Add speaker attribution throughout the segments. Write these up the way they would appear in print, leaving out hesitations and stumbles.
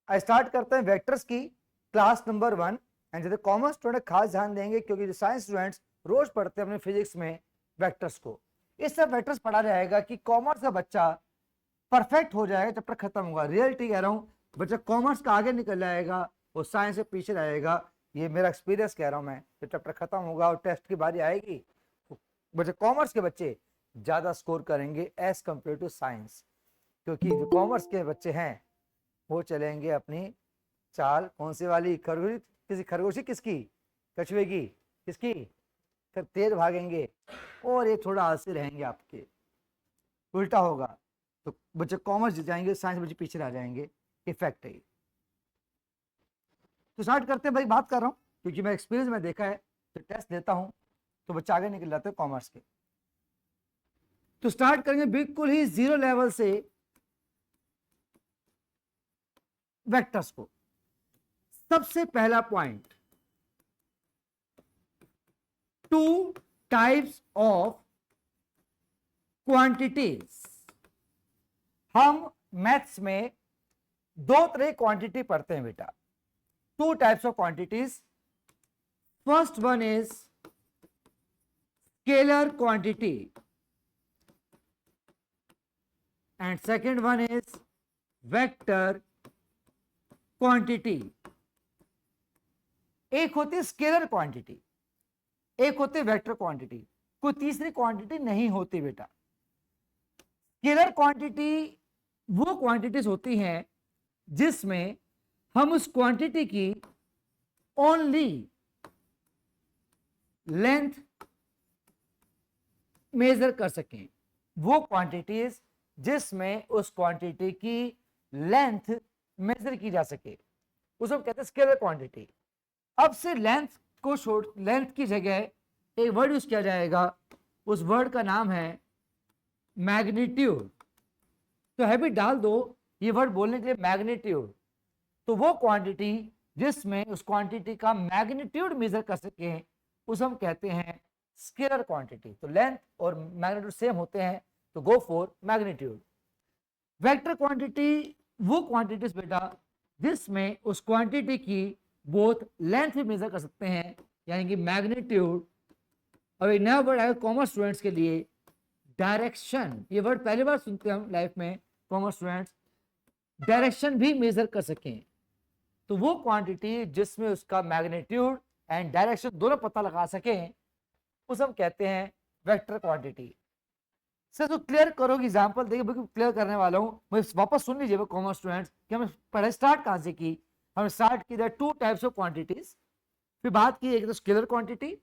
Speaker 1: Start करते हैं vectors की क्लास नंबर 1। एंड जैसे कॉमर्स स्टूडेंट खास ध्यान देंगे क्योंकि जो साइंस स्टूडेंट्स रोज पढ़ते हैं अपने फिजिक्स में वेक्टर्स को, इस सब वेक्टर्स पढ़ा जाएगा कि कॉमर्स का बच्चा परफेक्ट हो जाएगा जब तक खत्म होगा। रियलिटी कह रहा हूँ, बच्चा कॉमर्स का आगे निकल जाएगा, वो साइंस से पीछे रहेगा। ये मेरा एक्सपीरियंस कह रहा हूँ मैं। जब चैप्टर खत्म होगा और टेस्ट की बारी आएगी, बच्चे कॉमर्स के बच्चे ज्यादा स्कोर करेंगे एज कंपेयर टू साइंस, क्योंकि जो कॉमर्स के बच्चे हैं वो चलेंगे अपनी चाल कौन सी वाली, खरगोशी किसी खरगोशी किसकी, कछुए की किसकी, फिर तेज भागेंगे और ये थोड़ा आलसी रहेंगे, आपके उल्टा होगा। तो बच्चे कॉमर्स जीत जाएंगे, साइंस बच्चे पीछे रह जाएंगे। इफेक्ट है। तो स्टार्ट करते हैं भाई, बात कर रहा हूँ क्योंकि मैं एक्सपीरियंस में देखा है, तो टेस्ट देता हूँ तो बच्चे आगे निकल जाते हैं कॉमर्स के। तो स्टार्ट करेंगे बिल्कुल ही जीरो लेवल से वेक्टर्स को। सबसे पहला point, to types of quantities. हम मैथ्स में दो तरह की क्वांटिटी पढ़ते हैं बेटा, to types of quantities. First one is scalar quantity and second one is vector quantity। एक होती है स्केलर क्वांटिटी, एक होती है वेक्टर क्वांटिटी, कोई तीसरी क्वांटिटी नहीं होती बेटा। स्केलर क्वांटिटी वो क्वांटिटीज होती हैं जिसमें हम उस क्वांटिटी की ओनली लेंथ मेजर कर सकें, वो क्वांटिटीज जिसमें उस क्वांटिटी की लेंथ मेजर की जा सके, उसको कहते हैं स्केलर क्वांटिटी। अब से लेंथ को छोड़, लेंथ की जगह एक वर्ड यूज किया जाएगा, उस वर्ड का नाम है मैग्नीट्यूड। तो हैबिट डाल दो ये वर्ड बोलने के लिए, मैग्नीट्यूड। तो वो क्वांटिटी जिसमें उस क्वांटिटी का मैग्नीट्यूड मेजर कर सके उसे हम कहते हैं स्केलर क्वांटिटी। तो लेंथ और मैग्नीट्यूड सेम होते हैं, तो go for magnitude. Vector quantity वो क्वांटिटीज बेटा जिसमें उस क्वांटिटी की बोथ लेंथ भी मेजर कर सकते हैं, यानी कि मैग्नीट्यूड। अब एक नया वर्ड आएगा कॉमर्स स्टूडेंट्स के लिए, डायरेक्शन। ये वर्ड पहली बार सुनते हैं हम लाइफ में, कॉमर्स स्टूडेंट्स डायरेक्शन भी मेजर कर सकें। तो वो क्वांटिटी जिसमें उसका मैग्नीट्यूड एंड डायरेक्शन दोनों पता लगा सकें उसे हम कहते हैं वेक्टर क्वांटिटी। सर तो क्लियर करोगे, एग्जांपल देखिए, बिल्कुल क्लियर करने वाला हूं। मुझे वापस सुन लीजिए कॉमर्स स्टूडेंट्स कि हमने पढ़ाई स्टार्ट कहां से की। हमने स्टार्ट की that to types of quantities, फिर बात की एक तो स्केलर क्वांटिटी,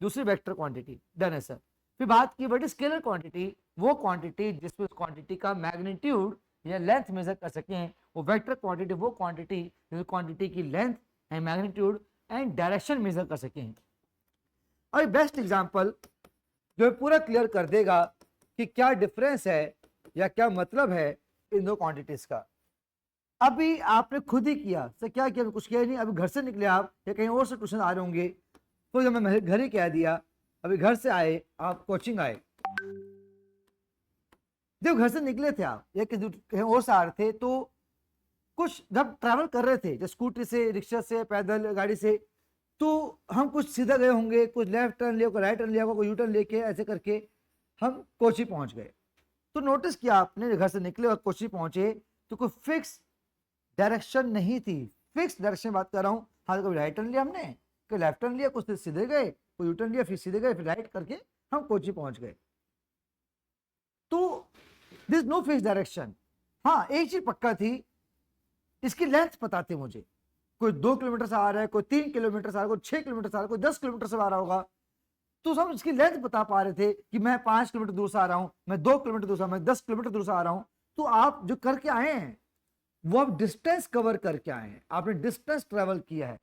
Speaker 1: दूसरी वेक्टर क्वांटिटी, डन है सर। फिर बात की बट स्केलर क्वांटिटी वो क्वांटिटी जिसमें उस क्वांटिटी का मैग्नीट्यूड या लेंथ मेजर कर सकें, वो वेक्टर क्वांटिटी वो क्वांटिटी जिस क्वांटिटी की length and magnitude and direction measure कर सकें। और बेस्ट एग्जांपल जो पूरा क्लियर कर देगा कि क्या डिफरेंस है या क्या मतलब है इन दो क्वांटिटीज का। अभी आपने खुद ही किया सर, क्या किया, कुछ किया नहीं। अभी घर से निकले आप या कहीं और से ट्यूशन आ रहे होंगे, तो जब मैं घर ही कह दिया, अभी घर से आए आप, कोचिंग आए, जब घर से निकले थे आप या कहीं और से आ रहे थे, तो कुछ जब ट्रैवल कर रहे थे, जब स्कूटी से, रिक्शा से, पैदल गाड़ी से, तो हम कुछ सीधा गए होंगे, कुछ लेफ्ट टर्न लिया, कोई राइट टर्न लिया, कोई यू टर्न लेके ऐसे करके हम कोची पहुंच गए। तो नोटिस किया आपने, घर से निकले और कोची पहुंचे तो कोई फिक्स डायरेक्शन नहीं थी। फिक्स डायरेक्शन बात कर रहा हूं, हाँ, कभी राइट टर्न लिया हमने, कभी लेफ्ट टर्न लिया, कुछ सीधे गए, कोई यू टर्न लिया, फिर सीधे गए, फिर राइट करके हम कोची पहुंच गए। तो दिस नो फिक्स डायरेक्शन। हाँ, एक चीज पक्का थी, इसकी लेंथ पता थी मुझे, कोई 2 किलोमीटर से आ रहा है, कोई 3 किलोमीटर से आ रहा है, कोई 6 किलोमीटर से आ रहा है, कोई 10 किलोमीटर से आ रहा होगा। तो हम इसकी लेंथ बता पा रहे थे कि मैं 5 किलोमीटर दूर से आ रहा हूं, मैं 2 किलोमीटर दूर से, मैं 10 किलोमीटर दूर से आ रहा हूं। तो आप जो करके आए हैं वो आप डिस्टेंस कवर करके आए हैं, आपने डिस्टेंस ट्रेवल किया है।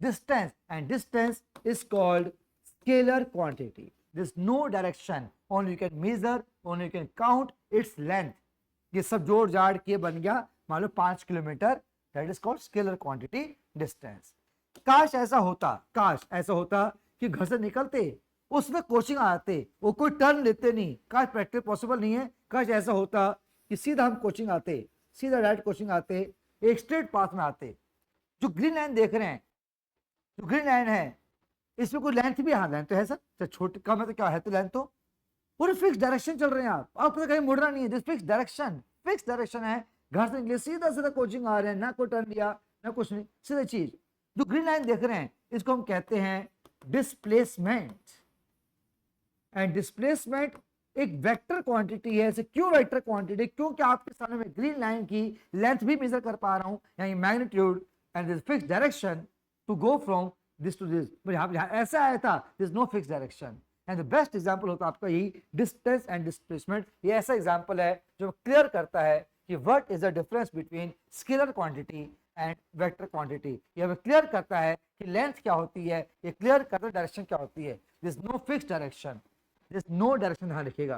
Speaker 1: Distance and distance is called scalar quantity. This no direction, only you can measure, only you can count its length. ये सब जोड़ जाड़ के बन गया मान लो 5 kilometre, that is called scalar quantity distance. काश ऐसा होता कि घर से निकलते उसमें कोचिंग आते, वो कोई टर्न लेते नहीं, काश प्रैक्टिस पॉसिबल नहीं है। काश ऐसा होता कि सीधा हम कोचिंग आते, सीधा डायरेक्ट कोचिंग आते, एक स्ट्रेट पाथ में आते। जो ग्रीन लाइन देख रहे हैं, जो ग्रीन लाइन है, इसमें कोई लेंथ भी, हाँ लेंथ तो है सर, तो छोटी कम है तो क्या है, तो लेंथ तो पूरे फिक्स डायरेक्शन चल रहे हैं आपको कहीं मुड़ना नहीं है, दिस फिक्स डायरेक्शन है। घर से निकले सीधा सीधा कोचिंग आ रहे हैं, ना कोई टर्न लिया ना कुछ नहीं, सीधा चीज। जो ग्रीन लाइन देख रहे हैं इसको हम कहते हैं डिस्प्लेसमेंट। एंड डिस्प्लेसमेंट एक वेक्टर क्वांटिटी है। क्यों वेक्टर क्वांटिटी? क्योंकि आपके सामने में ग्रीन लाइन की लेंथ भी मेजर कर पा रहा हूं, यानी magnitude and this fix direction to go from this to this. यहाँ ऐसा आया था, this no fix direction. And the best example होता है आपका यही डिस्टेंस एंड डिस्प्लेसमेंट। ये ऐसा एग्जांपल है जो क्लियर करता है कि what is the difference between scalar quantity and vector quantity. ये हमें क्लियर करता है कि लेंथ क्या होती है, ये क्लियर करता है डायरेक्शन क्या होती है। This no fix direction, this no direction ध्यान रखिएगा।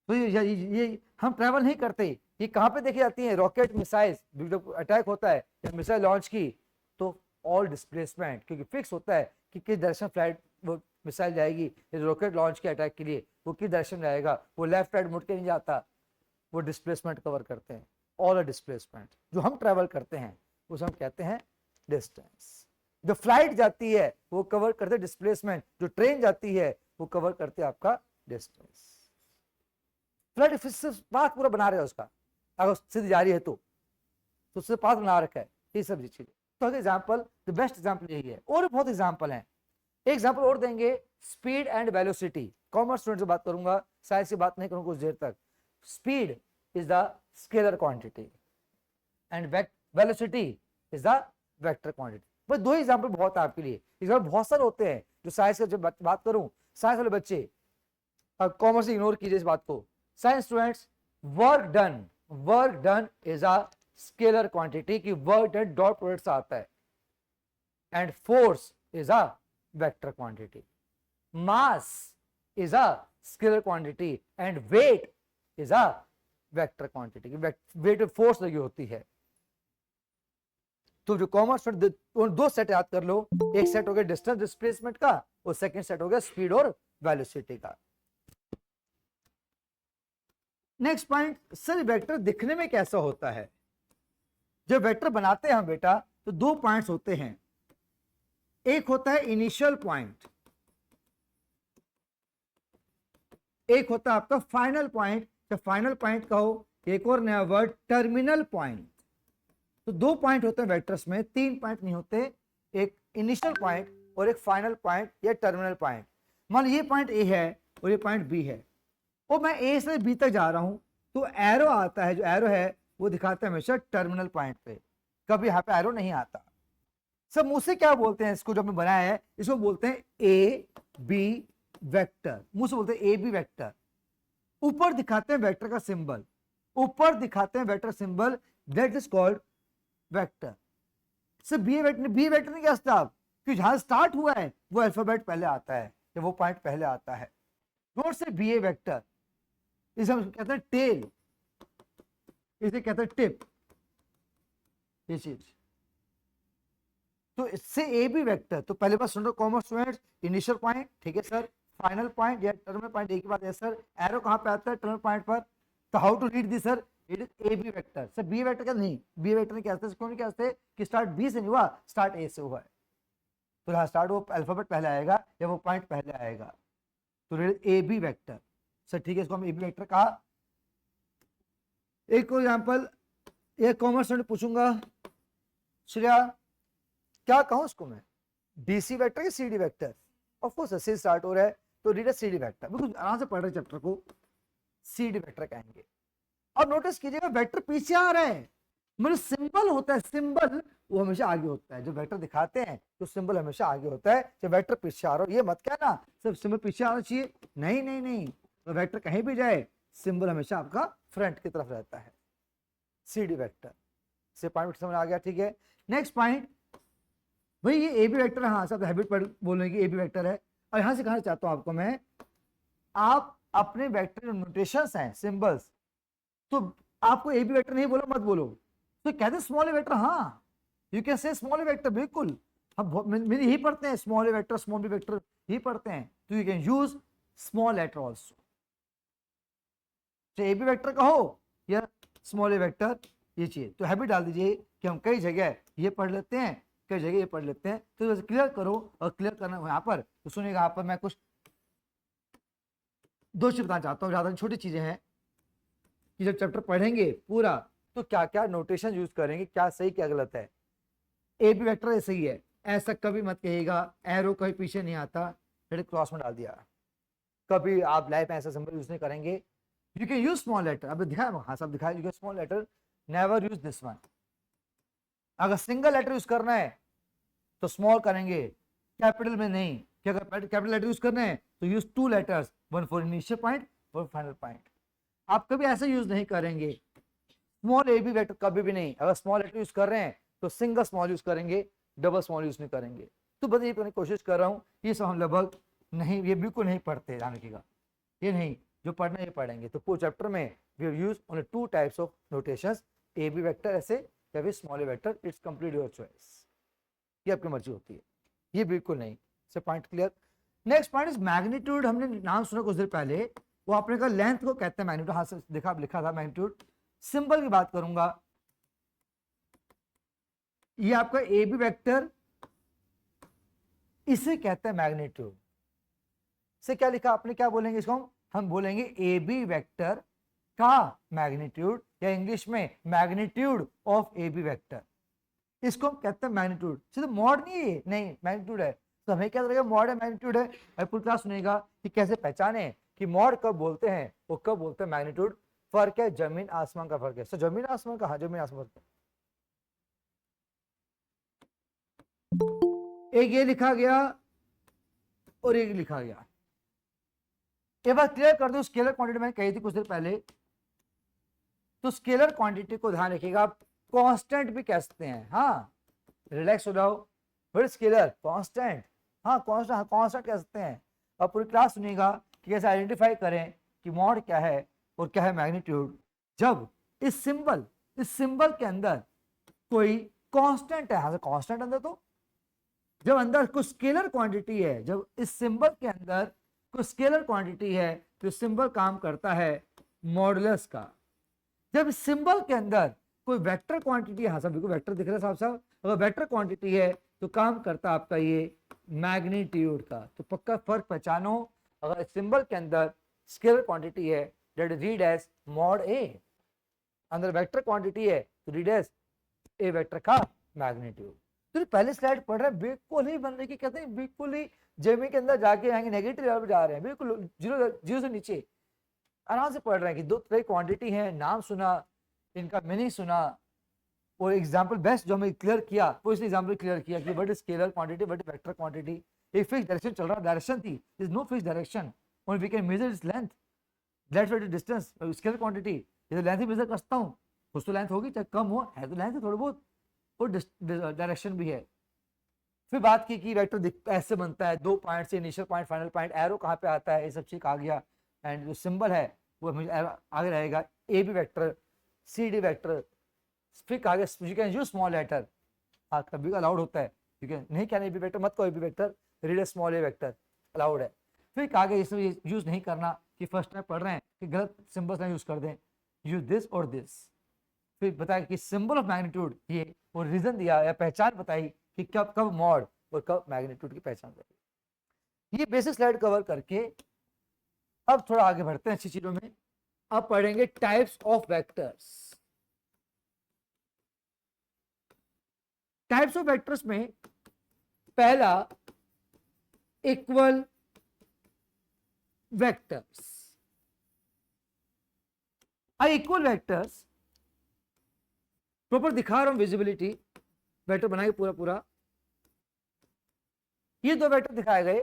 Speaker 1: तो ये हम ट्रैवल नहीं करते। ये कहाँ पे देखी जाती है? रॉकेट मिसाइल्स, अटैक होता है या मिसाइल लॉन्च की तो ऑल डिस्प्लेसमेंट, क्योंकि फिक्स होता है कि किस डायरेक्शन फ्लाइट वो मिसाइल जाएगी। रॉकेट लॉन्च के अटैक के लिए वो किस डायरेक्शन जाएगा, वो लेफ्ट राइट मुड़ के नहीं जाता, वो डिस्प्लेसमेंट कवर करते हैं। ऑल डिस्प्लेसमेंट जो हम ट्रैवल करते हैं उसे हम कहते हैं डिस्टेंस। जो फ्लाइट जाती है वो कवर करते डिस्प्लेसमेंट, जो ट्रेन जाती है वो कवर करते आपका डिस्टेंस। फ्लाइट पाथ पूरा बना रहे हैं उसका, अगर सीधी जा रही है तो उससे पाथ बना रखा है, ये सब चीजें। तो एग्जाम्पल, द बेस्ट एग्जाम्पल यही है, और बहुत एग्जाम्पल हैं। एक एग्जाम्पल और देंगे, speed and velocity. Commerce student से बात करूंगा, साइंस से बात नहीं करूंगा कुछ देर तक। Speed is the scalar quantity and velocity is the vector quantity. बस दो एग्जाम्पल बहुत है आपके लिए, एग्जाम्पल बहुत सारे होते हैं। जो साइंस का जब बात करूं, साइंस वाले बच्चे कॉमर्स इग्नोर कीजिए इस बात को। Science students, work done is a scalar quantity की वर्क डन डॉट प्रोडक्ट से आता है, and force is a vector quantity. Mass is a scalar quantity and weight is a vector quantity. Weight में force लगी होती है। तो जो कॉमर्स दो सेट याद कर लो, एक सेट हो गया डिस्टेंस डिस्प्लेसमेंट का और सेकंड सेट हो गया स्पीड और वेलोसिटी का। नेक्स्ट पॉइंट, सर वेक्टर दिखने में कैसा होता है? जब वेक्टर बनाते हैं हम बेटा तो दो पॉइंट्स होते हैं। एक होता है इनिशियल पॉइंट, एक होता है आपका फाइनल पॉइंट। जब फाइनल पॉइंट कहो, एक और नया वर्ड टर्मिनल पॉइंट। तो दो पॉइंट होते हैं वेक्टर्स में, तीन पॉइंट नहीं होते। एक इनिशियल पॉइंट और एक फाइनल पॉइंट या टर्मिनल पॉइंट। मान ये पॉइंट ए है और ये पॉइंट बी है, और मैं ए से बी तक जा रहा हूं, तो एरो आता है, जो एरो है वो दिखाता है हमेशा टर्मिनल पॉइंट पे, कभी यहाँ पे एरो नहीं आता। सब मुंह से क्या बोलते हैं इसको, जो हमने बनाया है इसको बोलते हैं ए बी वेक्टर। मुंह से बोलते हैं ए बी वेक्टर। ऊपर दिखाते हैं वेक्टर का सिंबल, ऊपर दिखाते हैं vector symbol, that is called vector. सिर्फ बी वेक्टर नहीं कह सकते आप, क्योंकि जहां स्टार्ट हुआ है वो अल्फाबेट पहले आता है या वो पॉइंट पहले आता है। नोट से बी ए वेक्टर, इसे हम कहते हैं टेल, इसे कहते हैं टिप, ये चीज। तो इससे ए बी वेक्टर, तो पहले बार सुनो कॉमर्स स्टूडेंट्स, इनिशियल पॉइंट, ठीक है सर, फाइनल पॉइंट या टर्मिनल पॉइंट एक ही बात है सर। एरो कहां पे आता है? टर्मिनल पॉइंट पर। तो how to read this sir? It is A B vector. Sir B vector का नहीं, बी वेक्टर नहीं कहते, क्यों नहीं कहते कि स्टार्ट बी से नहीं हुआ, स्टार्ट ए से हुआ है। तो जहां स्टार्ट वो अल्फाबेट पहले आएगा या वो पॉइंट पहले आएगा, तो ए बी वेक्टर। सर ठीक है, इसको हम ए बी वेक्टर कहा। एक एग्जांपल, एक कॉमर्स स्टूडेंट पूछूंगा, श्रेया क्या कहूं इसको मैं, डीसी वेक्टर या CD vector? Of course C start हो रहा है तो रीड सीडी वेक्टर, बिल्कुल आराम से पढ़ रहे चैप्टर को, सीडी वेक्टर कहेंगे। अब नोटिस कीजिएगा वेक्टर पीछे आ रहे हैं, मतलब सिंबल होता है, सिंबल वो हमेशा आगे होता है। जो वेक्टर दिखाते हैं तो सिंबल हमेशा आगे होता है। जब वेक्टर पीछे आ रहा हो, ये मत कहना सिर्फ सिंबल पीछे आना चाहिए, नहीं नहीं नहीं, तो वेक्टर कहीं भी जाए सिंबल हमेशा आपका फ्रंट की तरफ रहता है, सीडी वेक्टर। से पॉइंट समझ आ गया, ठीक है। नेक्स्ट पॉइंट, भाई ये ए बी वेक्टर है, हाँ सब हैबिट पर बोलने की ए बी वेक्टर है। और यहां से कहना चाहता हूं आपको मैं, आप अपने वेक्टर नोटेशंस हैं, सिंबल्स, तो आपको ए बी वेक्टर नहीं बोलो, मत बोलो, तो कहते हैं स्मॉल ए वेक्टर। हाँ you can say small A vector, बिल्कुल हम मेरी यही पढ़ते हैं, small A vector small B vector यही पढ़ते हैं, तो you can use small letter also. A B vector कहो या स्मॉल ए वेक्टर, ये चीज, तो हैबिट डाल दीजिए कि हम कई जगह ये पढ़ लेते हैं, कई जगह ये पढ़ लेते हैं, तो बस क्लियर करो। और क्लियर करना यहाँ पर तो सुनिएगा, यहाँ पर मैं कुछ दो चीज बताना चाहता हूँ, ज्यादा छोटी चीजें हैं कि जब चैप्टर पढ़ेंगे पूरा तो क्या क्या नोटेशन यूज करेंगे, क्या सही क्या गलत है। ए बी वेक्टर ऐसे ही है, ऐसा कभी मत कहिएगा एरो कहीं पीछे नहीं आता, क्रॉस में डाल दिया, कभी आप लाइफ में ऐसा सिंबल यूज नहीं करेंगे। You can use small letter, अभी दिखाया, हाँ सब दिखाया, you can small letter, never use this one. अगर सिंगल लेटर यूज करना है तो स्मॉल करेंगे, कैपिटल में नहीं, कि अगर कैपिटल लेटर यूज करना है तो use two letters, one for initial point, one final point. आप कभी ऐसा यूज नहीं करेंगे, स्मॉल ए बी वेक्टर कभी भी नहीं। अगर स्मॉल लेटर यूज कर रहे हैं तो सिंगल स्मॉल यूज करेंगे, डबल स्मॉल यूज नहीं करेंगे। तो बस ये करने की कोशिश कर रहा हूँ, ये सब हम लगभग नहीं, ये बिल्कुल नहीं पढ़ते, ध्यान रखिएगा, ये नहीं, जो पढ़ना ये पढ़ेंगे। तो पूरे चैप्टर में we have used only two types of notations, A B vector ऐसे या फिर small A vector, its complete your choice, ये आपकी मर्जी होती है, ये बिल्कुल नहीं। से point clear. Next point is magnitude, हमने नाम सुना कुछ देर पहले, वो आपने कहा लेंथ को कहते हैं मैग्नीट्यूड, हाथ से देखा लिखा था मैग्नीट्यूड। सिंबल की बात करूंगा, ये आपका ए बी वेक्टर, इसे कहते हैं मैग्नीट्यूड। से क्या लिखा आपने, क्या बोलेंगे इसको, हम बोलेंगे ए बी वेक्टर का मैग्नीट्यूड, या इंग्लिश में magnitude of A B vector, इसको हम कहते हैं मैग्नीट्यूड। सिर्फ मॉड नहीं है, नहीं मैग्नीट्यूड है। तो हमें क्या लगेगा मॉड है मैग्नीट्यूड है, और पूरी क्लास सुनेगा कि कैसे पहचाने कि मॉड कब बोलते हैं वो कब बोलते हैं मैग्नीट्यूड। फर्क है, जमीन आसमान का फर्क है। तो जमीन आसमान का, हाँ जमीन आसमान का। एक ये लिखा गया और एक लिखा गया। एक बार क्लियर कर दो, स्केलर क्वांटिटी मैंने कही थी कुछ देर पहले, तो स्केलर क्वांटिटी को ध्यान रखिएगा, आप कांस्टेंट भी कह सकते हैं। हाँ रिलैक्स हो जाओ, फिर स्केलर कांस्टेंट, हाँ कांस्टेंट, हाँ कांस्टेंट कह सकते हैं। अब पूरी क्लास सुनिएगा कि कैसे आइडेंटिफाई करें कि मॉड क्या है और क्या है मैग्नीट्यूड। जब इस सिंबल के अंदर कोई कांस्टेंट है, हाँ कांस्टेंट अंदर, तो जब अंदर कुछ स्केलर क्वांटिटी है, जब इस सिंबल के अंदर कुछ स्केलर क्वांटिटी है तो सिंबल काम करता है मॉडुलस का। जब इस सिंबल के अंदर कोई वेक्टर क्वांटिटी है, हाँ सब बिल्कुल वेक्टर दिख रहा है साहब साहब, अगर वेक्टर क्वांटिटी है तो काम करता है आपका ये मैग्नीट्यूड का। तो पक्का फर्क पहचानो, अगर सिंबल के अंदर स्केलर क्वांटिटी है that is read as mod a, अंदर वेक्टर क्वांटिटी है तो रीड एज ए वेक्टर का मैग्नीट्यूड। तो पहले स्लाइड पढ़ रहे हैं, बिल्कुल ही बनने की कहते हैं, बिल्कुल ही जेमी के अंदर जाके आएंगे, नेगेटिव लेवल पे जा रहे हैं, बिल्कुल जीरो से नीचे आराम से पढ़ रहे हैं कि दो तरह की क्वांटिटी है, नाम सुना, इनका मीनिंग सुना, और एग्जांपल बेस्ट जो हमें क्लियर किया वो इस एग्जांपल क्लियर किया कि what is scalar quantity, what is vector quantity. एक फिक्स डायरेक्शन चल रहा, डायरेक्शन थी, is no fix direction, only we can measure its length, that's what is distance. Scalar quantity ये लेंथ ही मेजर करता हूँ, कुछ तो लेंथ होगी, चाहे कम हो, है तो लेंथ है थोड़ी बहुत, और डायरेक्शन भी है। फिर बात की कि वेक्टर ऐसे बनता है, दो पॉइंट से, initial point, final point, arrow कहाँ पे आता है, ये सब चीज आ गया। एंड जो सिंबल है वो आगे रहेगा A B vector, C D vector. फिर आगे you can use small letter, हाँ कभी अलाउड होता है, यू कैन नहीं कहना ए बी वेक्टर, मत कहो A B vector, read A small A vector, allowed है। फिर आगे इसमें यूज नहीं करना कि फर्स्ट टाइम पढ़ रहे हैं कि गलत सिंबल्स ना यूज कर दें, यूज दिस और दिस। फिर बताया कि सिंबल ऑफ मैग्नीट्यूड ये, और रीजन दिया या पहचान बताई कि कब कब मॉड और कब मैग्नीट्यूड की पहचान करें। ये बेसिक स्लाइड कवर करके अब थोड़ा आगे बढ़ते हैं अच्छी चीजों में। अब पढ़ेंगे types of vectors. Types of vectors में पहला equal vectors. Equal vectors proper दिखा रहा हूं, विजिबिलिटी वेक्टर बनाएंगे पूरा पूरा। ये दो वेक्टर दिखाए गए,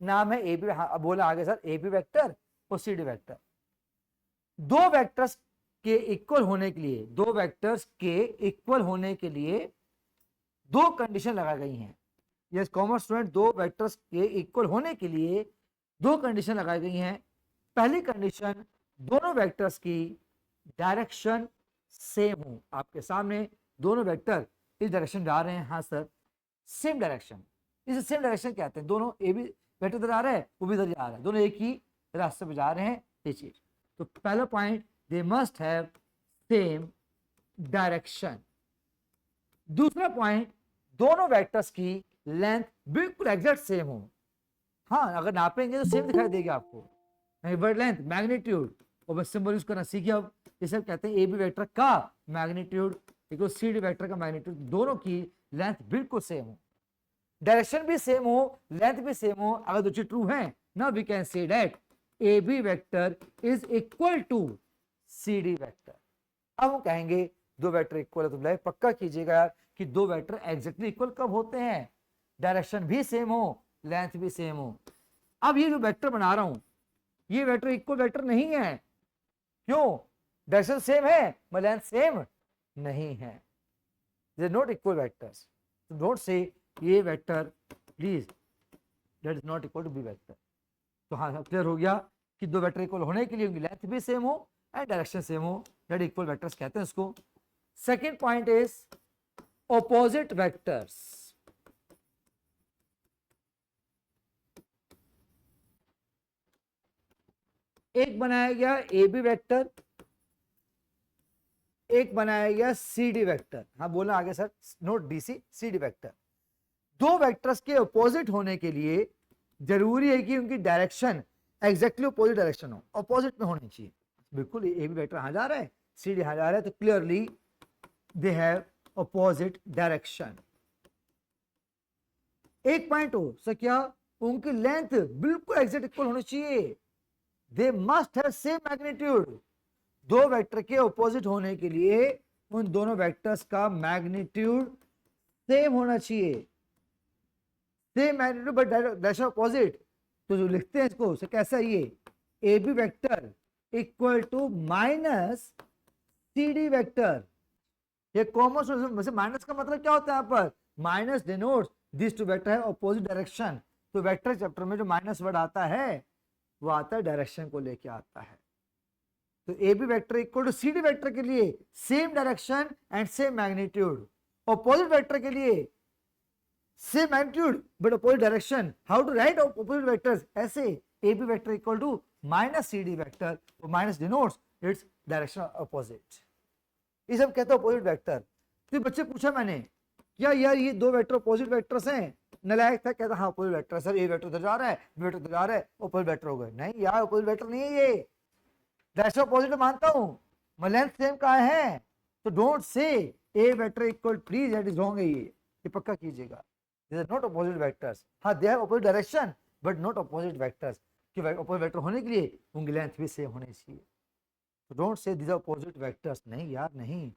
Speaker 1: नाम है ए बी, हाँ बोला आगे सर, ए बी वेक्टर और सी डी वेक्टर। दो वेक्टर्स के इक्वल होने के लिए, दो वेक्टर्स के इक्वल होने के लिए दो कंडीशन लगाई गई हैं। यस कॉमर्स स्टूडेंट, दो वेक्टर्स के इक्वल होने के लिए दो कंडीशन लगाई गई हैं। पहली कंडीशन, दोनों वेक्टर्स की डायरेक्शन सेम हो। आपके सामने दोनों वेक्टर इस डायरेक्शन जा रहे हैं, हाँ सर सेम डायरेक्शन, इसे सेम डायरेक्शन कहते हैं। दोनों ए भी वेक्टर इधर आ रहा है, वो भी इधर जा रहा है, दोनों एक ही रास्ते पे जा रहे हैं, ये चीज। तो पहला point, they must have same direction. दूसरा पॉइंट, दोनों वेक्टर्स की लेंथ बिल्कुल एग्जैक्ट सेम हो। हाँ, अगर नापेंगे तो सेम दिखाई देगी आपको। वर्ड लेंथ, मैग्नीट्यूड, और बस सिंबल यूज करना सीखिए। अब ये सब कहते हैं ए बी वेक्टर का magnitude equal C D vector का मैग्नीट्यूड, दोनों की लेंथ बिल्कुल सेम हो, डायरेक्शन भी सेम हो, लेंथ भी सेम हो। अगर दो चीज ट्रू है ना, we can say that A B vector is equal to C D vector. अब हम कहेंगे दो वेक्टर इक्वल है, तो लाइक पक्का कीजिएगा यार कि दो वेक्टर एग्जैक्टली इक्वल कब होते हैं, डायरेक्शन भी सेम हो, लेंथ भी सेम हो। अब ये जो वेक्टर बना रहा हूं, ये वेक्टर इक्वल वेक्टर नहीं है। क्यों? डायरेक्शन सेम है मगर लेंथ सेम नहीं है, they not equal vectors. Don't say ये vector please that is not equal to be vector. तो हाँ, क्लियर हो गया कि दो वेक्टर इक्वल होने के लिए उनकी लेंथ भी सेम हो एंड डायरेक्शन सेम हो, दैट इक्वल वेक्टर्स कहते हैं इसको। Second point is opposite vectors. एक बनाया गया ए बी वेक्टर, एक बनाया गया सी डी वेक्टर। हाँ बोला आगे sir, note D C C D vector. दो वेक्टर्स के अपोजिट होने के लिए जरूरी है कि उनकी डायरेक्शन एग्जैक्टली अपोजिट डायरेक्शन हो, अपोजिट में होनी चाहिए। बिल्कुल ए बी वेक्टर यहां जा रहा है, सी डी यहां जा रहा है, तो clearly they have opposite direction. एक पॉइंट हो सर, क्या उनकी लेंथ बिल्कुल एग्जैक्ट इक्वल होनी चाहिए, दे मस्ट हैव सेम मैग्नीट्यूड। दो वेक्टर के ऑपोजिट होने के लिए उन दोनों वेक्टर्स का मैग्नीट्यूड सेम होना चाहिए, same magnitude but direction opposite. तो जो लिखते हैं इसको सर कैसा है, ये A B vector equal to minus C D vector. ये कॉमन सोल्यूशन, वैसे माइनस का मतलब क्या होता है यहाँ पर, minus denotes this two vector है ऑपोजिट डायरेक्शन। तो वेक्टर चैप्टर में जो माइनस वर्ड आता है वो आता है डायरेक्शन को लेके आता है। तो a B vector equal to C D vector के लिए same direction and same magnitude, opposite vector के लिए same magnitude but opposite direction. How to write opposite vectors, ऐसे a B vector equal to minus C D vector, minus denotes its direction opposite. ये सब कहते हैं opposite vector. तो बच्चे पूछा मैंने, क्या यार ये दो वेक्टर अपोजिट वेक्टर्स हैं? नलायक था, कहता हाँ अपोजिट वेक्टर सर, ए वेक्टर उधर जा रहा है, बी वेक्टर उधर जा रहा है, अपोजिट वेक्टर हो गए। नहीं यार, अपोजिट वेक्टर नहीं है ये, डायरेक्शन अपोजिट मानता हूं, मैं लेंथ सेम का है, तो don't say a vector equal, please that is wrong है, ये पक्का कीजिएगा। This are not opposite vectors. हाँ they have opposite direction but not opposite vectors, कि अपोजिट वेक्टर होने के लिए उनकी लेंथ भी सेम होनी चाहिए। तो डोंट से दिस आर अपोजिट वेक्टर्स, नहीं यार नहीं।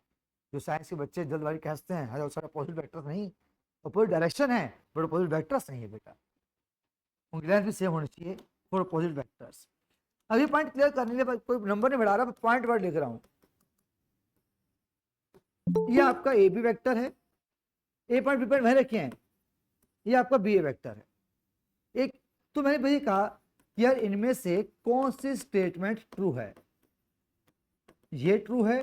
Speaker 1: जो साइंस के बच्चे जल्दबाजी कहते हैं हर सारे अपोजिट वेक्टर्स नहीं, अपोजिट डायरेक्शन है बट अपोजिट वेक्टर्स नहीं है बेटा, उनकी लेंथ भी सेम होनी चाहिए फॉर अपोजिट वेक्टर्स। अभी पॉइंट क्लियर करने के लिए कोई नंबर नहीं बढ़ा रहा, पॉइंट वर्ड लिख रहा हूं। ये आपका ए बी वेक्टर है, ए पॉइंट बी पॉइंट वहीं रखे हैं, ये आपका बी ए वेक्टर है एक। तो मैंने भाई कहा यार इनमें से कौन सी स्टेटमेंट ट्रू है, ये ट्रू है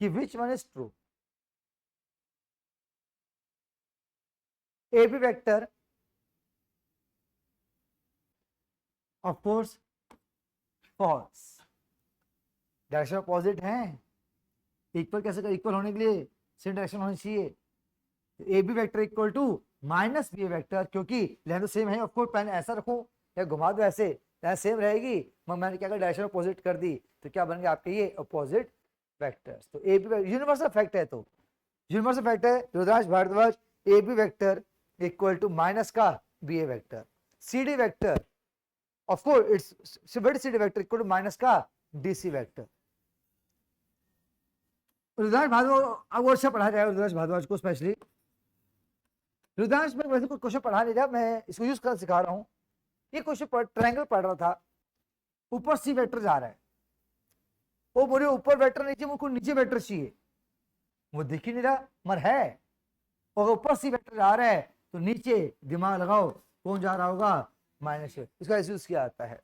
Speaker 1: कि which one is true. A B vector of course false, direction opposite है, इक्वल कैसे कर, इक्वल होने के लिए सेम डायरेक्शन होनी चाहिए। A B vector equal to minus B vector, क्योंकि लेंथ सेम है। ऑफ कोर्स पेन ऐसा रखो या घुमा दो ऐसे, लेंथ सेम रहेगी, मगर मैंने क्या कर डायरेक्शन अपोजिट कर दी, तो क्या बन गया आपके ये अपोजिट वेक्टर्स। तो ए बी यूनिवर्सल फैक्ट है, तो यूनिवर्सल फैक्ट है Rudraksh Bhardwaj, a B vector equal to minus का b A vector, C D vector of course it's what is c D vector equal to minus का d c vector. Rudraksh Bhardwaj अब अच्छा पढ़ा जाएगा, रुद्राक्ष भारद्वाज को स्पेशली। रुद्राक्ष में वैसे कोई क्वेश्चन पढ़ा नहीं रहा, मैं इसको यूज कर सिखा रहा हूँ। ये क्वेश्चन ट्रायंगल पढ़ रहा था, ऊपर सी वेक्टर जा रहा है, वो बोले ऊपर वेक्टर नीचे, मुझको नीचे वेक्टर चाहिए, वो दिख ही नहीं रहा मगर है, और ऊपर सी वेक्टर जा रहा है तो नीचे दिमाग लगाओ कौन जा रहा होगा, माइनस। इसका ऐसे यूज किया जाता है।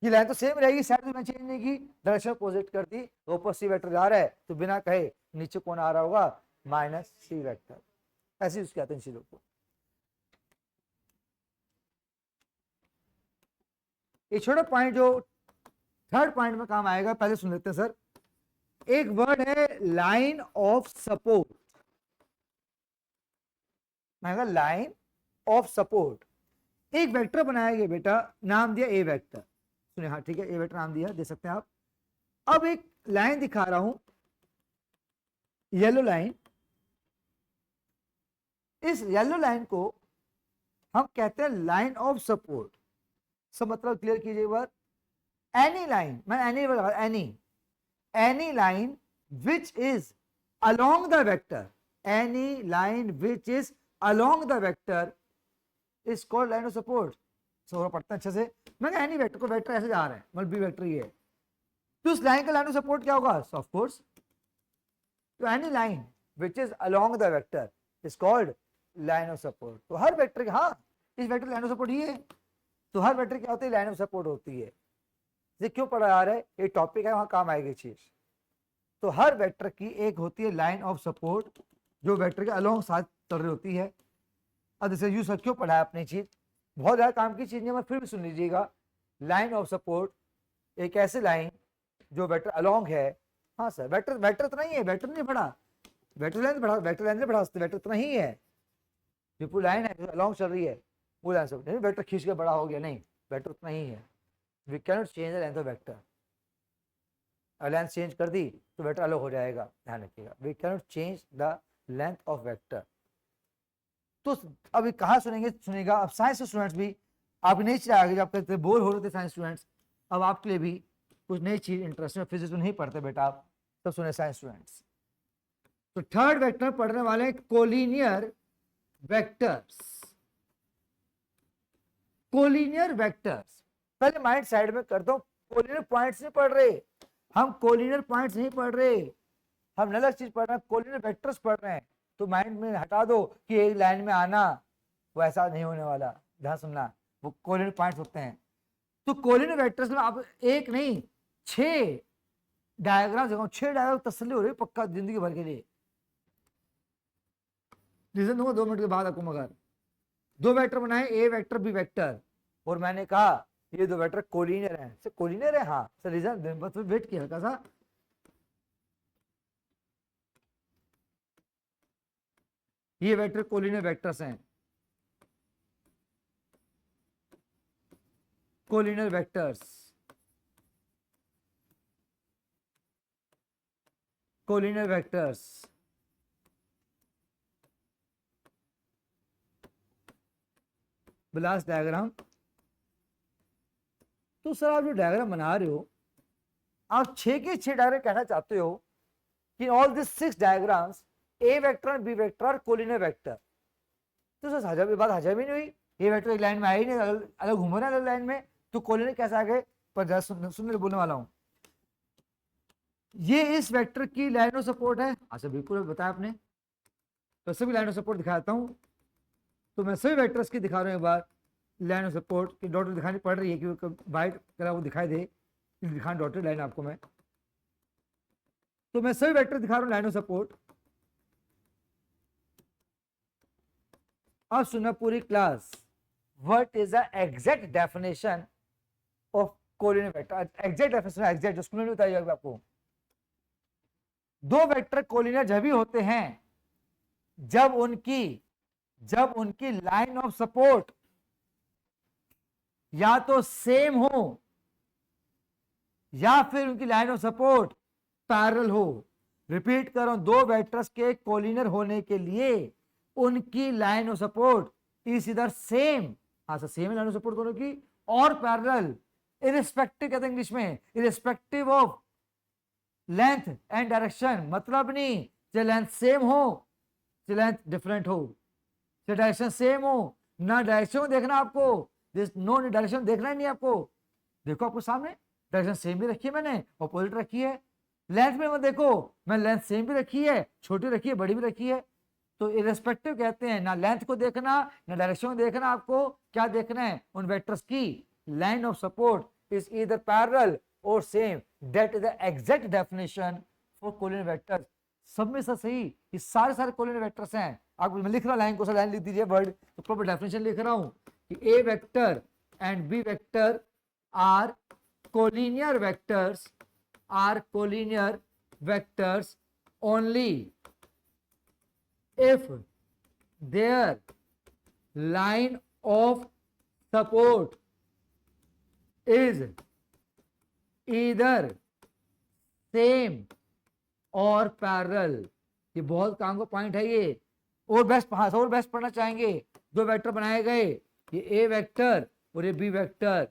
Speaker 1: ये लाइन तो सेम रहेगी, साइड में चेंज नहीं की, डायरेक्शन अपोजिट कर दी, ऊपर सी वेक्टर जा रहा है तो बिना कहे नीचे कौन आ रहा होगा, माइनस सी वेक्टर। ऐसे यूज किया था इन चीजों को। एक छोटा पॉइंट जो थर्ड पॉइंट में काम आएगा, पहले सुन लेते हैं सर। एक वर्ड है line of support, line of support. एक वेक्टर बनाया गया बेटा, नाम दिया ए वेक्टर, सुनिए, हाँ ठीक है, ए वेक्टर नाम दिया, दे सकते हैं आप। अब एक लाइन दिखा रहा हूं, येलो लाइन। इस येलो लाइन को हम कहते हैं लाइन ऑफ सपोर्ट। सब मतलब क्लियर कीजिए बात। एनी लाइन, मैं any line which is along the vector, any line which is along the vector is called line of support. So पढ़ते हैं अच्छे से। मैं एनी वेक्टर को, वेक्टर ऐसे जा रहे हैं, मतलब बी वेक्टर ये है, तो उस लाइन का लाइन ऑफ सपोर्ट क्या होगा? ऑफ कोर्स, तो any line which is along the vector is called line of support. तो हर वेक्टर की, हाँ इस वेक्टर लाइन ऑफ सपोर्ट ये है, तो हर वेक्टर क्या होती है? लाइन ऑफ सपोर्ट होती है। ये क्यों पढ़ा जा रहा है? ये टॉपिक है, वहां काम आएगी चीज। तो हर वेक्टर की एक होती है लाइन ऑफ सपोर्ट, जो वेक्टर के अलोंग साथ चल रही होती है। अब जैसे यूं सर क्यों पढ़ा है अपनी चीज, बहुत ज्यादा काम की चीज नहीं, फिर भी सुन लीजिएगा। लाइन ऑफ सपोर्ट एक ऐसी लाइन जो वेक्टर अलोंग है। हाँ सर, वेक्टर वेक्टर तो नहीं है, वेक्टर नहीं पढ़ा, वेक्टर लाइन पढ़ा, वेक्टर लाइन से पढ़ा, वेक्टर तो नहीं है, जो पूरी लाइन है जो अलोंग चल रही है वो लाइन से नहीं। वेक्टर खींच के बड़ा हो गया, नहीं, वेक्टर तो नहीं है। We can not change the length of vector. अगर लेंथ चेंज कर दी तो वेक्टर अलग हो जाएगा, ध्यान रखिएगा। We can not change the length of vector. तो अभी कहाँ सुनेंगे, सुनेगा अब साइंस स्टूडेंट्स भी। आप नई चीज आगे, जब कहते बोर हो रहे थे साइंस स्टूडेंट्स, अब आपके लिए भी कुछ नई चीज इंटरेस्टिंग। फिजिक्स तो नहीं पढ़ते बेटा आप, तब सुने साइंस स्टूडेंट्स। तो थर्ड वेक्टर पढ़ने वाले कोलिनियर वेक्टर्स। कोलिनियर वेक्टर्स, पहले माइंड साइड में कर दो। कोलिनियर पॉइंट्स नहीं पढ़ रहे हम, कोलिनियर पॉइंट्स नहीं पढ़ रहे हम, अलग चीज पढ़ रहे हैं, कोलिनियर वेक्टर्स पढ़ रहे हैं। तो माइंड में हटा दो कि एक लाइन में आना, वो ऐसा नहीं होने वाला, ध्यान सुनना, वो कोलिनियर पॉइंट्स होते हैं। तो कोलिनियर वेक्टर्स में आप एक नहीं 6 डायग्राम जगह, 6 डायग्राम तसल्ली हो रही है पक्का जिंदगी भर के लिए। रीजन दूंगा 2 मिनट के बाद आपको। मगर 2 वेक्टर बनाए, ए वेक्टर बी वेक्टर, और मैंने कहा ये 2 वेक्टर कोलिनियर हैं। सर कोलिनियर है, हाँ सर, रीजन वेट किया हल्का सा। ये वेक्टर कोलिनियर वेक्टर्स हैं, collinear vectors, collinear vectors. Blast diagram. तो सर आप जो डायग्राम बना रहे हो, आप 6 के 6 डायग्राम कहना चाहते हो कि all this 6 diagrams A vector B vector और कोलिनियर वेक्टर। तो सर हजम बात हजम ही नहीं हुई। ये वेक्टर एक लाइन में आए ही नहीं, अलग घूम रहे हैं अलग लाइन में, तो कोलिनियर कैसे आ गए? पर सुनने बोलने वाला हूं। ये इस वेक्टर की लाइन ऑफ सपोर्ट है। अच्छा बिल्कुल बताया आपने, तो सभी लाइन ऑफ सपोर्ट दिखाता हूं। तो मैं सभी वेक्टर्स की दिखा रहा हूं एक बार लाइन ऑफ सपोर्ट की। डॉट दिखानी पड़ रही है क्योंकि वाइट कलर वो दिखाई दे, दिखाना डॉटेड लाइन आपको मैं। तो मैं सभी वेक्टर दिखा रहा हूं लाइन ऑफ सपोर्ट। अब सुना पूरी class, what is the exact definition of collinear vector. Exact definition, exact school में बताइए आपको। 2 वेक्टर कोलिनियर जब भी होते हैं जब उनकी लाइन ऑफ सपोर्ट या तो सेम हो या फिर उनकी लाइन ऑफ सपोर्ट पैरेलल हो। रिपीट कर रहा हूं, 2 वेक्टर्स के कोलिनियर होने के लिए उनकी लाइन ऑफ सपोर्ट इज इधर सेम, हाँ sir same line of support दोनों की, और पैरेलल। इरिस्पेक्टिव कहते हैं इंग्लिश में, irrespective of length and direction. मतलब नहीं चाहे लेंथ सेम हो चाहे लेंथ डिफरेंट हो, चाहे डायरेक्शन सेम हो, ना डायरेक्शन देखना आपको, नो डायरेक्शन देखना ही नहीं आपको। देखो आपको सामने डायरेक्शन सेम भी रखी है मैंने, अपोजिट रखी है। लेंथ में मत देखो, मैं लेंथ सेम भी रखी है, छोटी रखी है, बड़ी भी रखी है। तो इरेस्पेक्टिव कहते हैं, ना लेंथ को देखना ना डायरेक्शन को देखना, आपको क्या देखना है? उन वेक्टर्स की line of support is either parallel और same. That is the exact definition for collinear vectors. सब में सब सही, ये सारे कोलिनियर वेक्टर्स हैं। आपको मैं लिख रहा लाइन को, लाइन लिख दीजिए वर्ड, तो प्रॉपर डेफिनेशन लिख रहा हूं कि ए vector and b vector are collinear vectors only if their line of support is either same और पैरेलल। ये बहुत काम का पॉइंट है ये। और बेस्ट पढ़ना चाहेंगे, दो वेक्टर बनाए गए, ये ए वेक्टर और ये बी वेक्टर।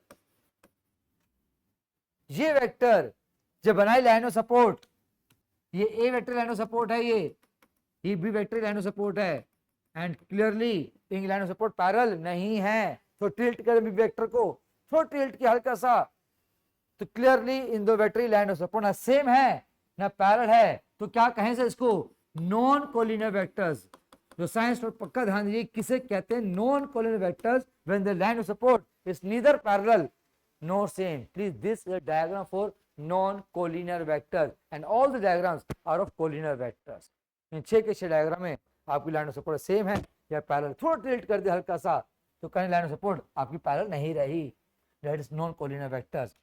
Speaker 1: ये वेक्टर जब बनाए लाइन ऑफ सपोर्ट, ये a vector line of support है, ये b vector line of support है, and clearly in line of support parallel नहीं है। तो टिल्ट कर बी वेक्टर को, थोड़ा टिल्ट किया हल्का सा, तो क्लियरली इन दो वेक्टर लाइन ऑफ सपोर्ट ना सेम है ना पैरेलल है, तो क्या कहें से इसको नॉन कोलिनियर वेक्टर्स। जो साइंस में पक्का ध्यान दीजिए, किसे कहते हैं non collinear vectors, when the line of support is neither parallel nor same. Please, this is a diagram for non-collinear vectors and all the diagrams are of collinear vectors. इन 6 के 6 diagram में आपकी लाइन ऑफ सपोर्ट सेम है या parallel, थोड़ा tilt कर दिया हल्का सा तो कहीं लाइन ऑफ सपोर्ट आपकी पैरेलल नहीं रही, that is non collinear vectors.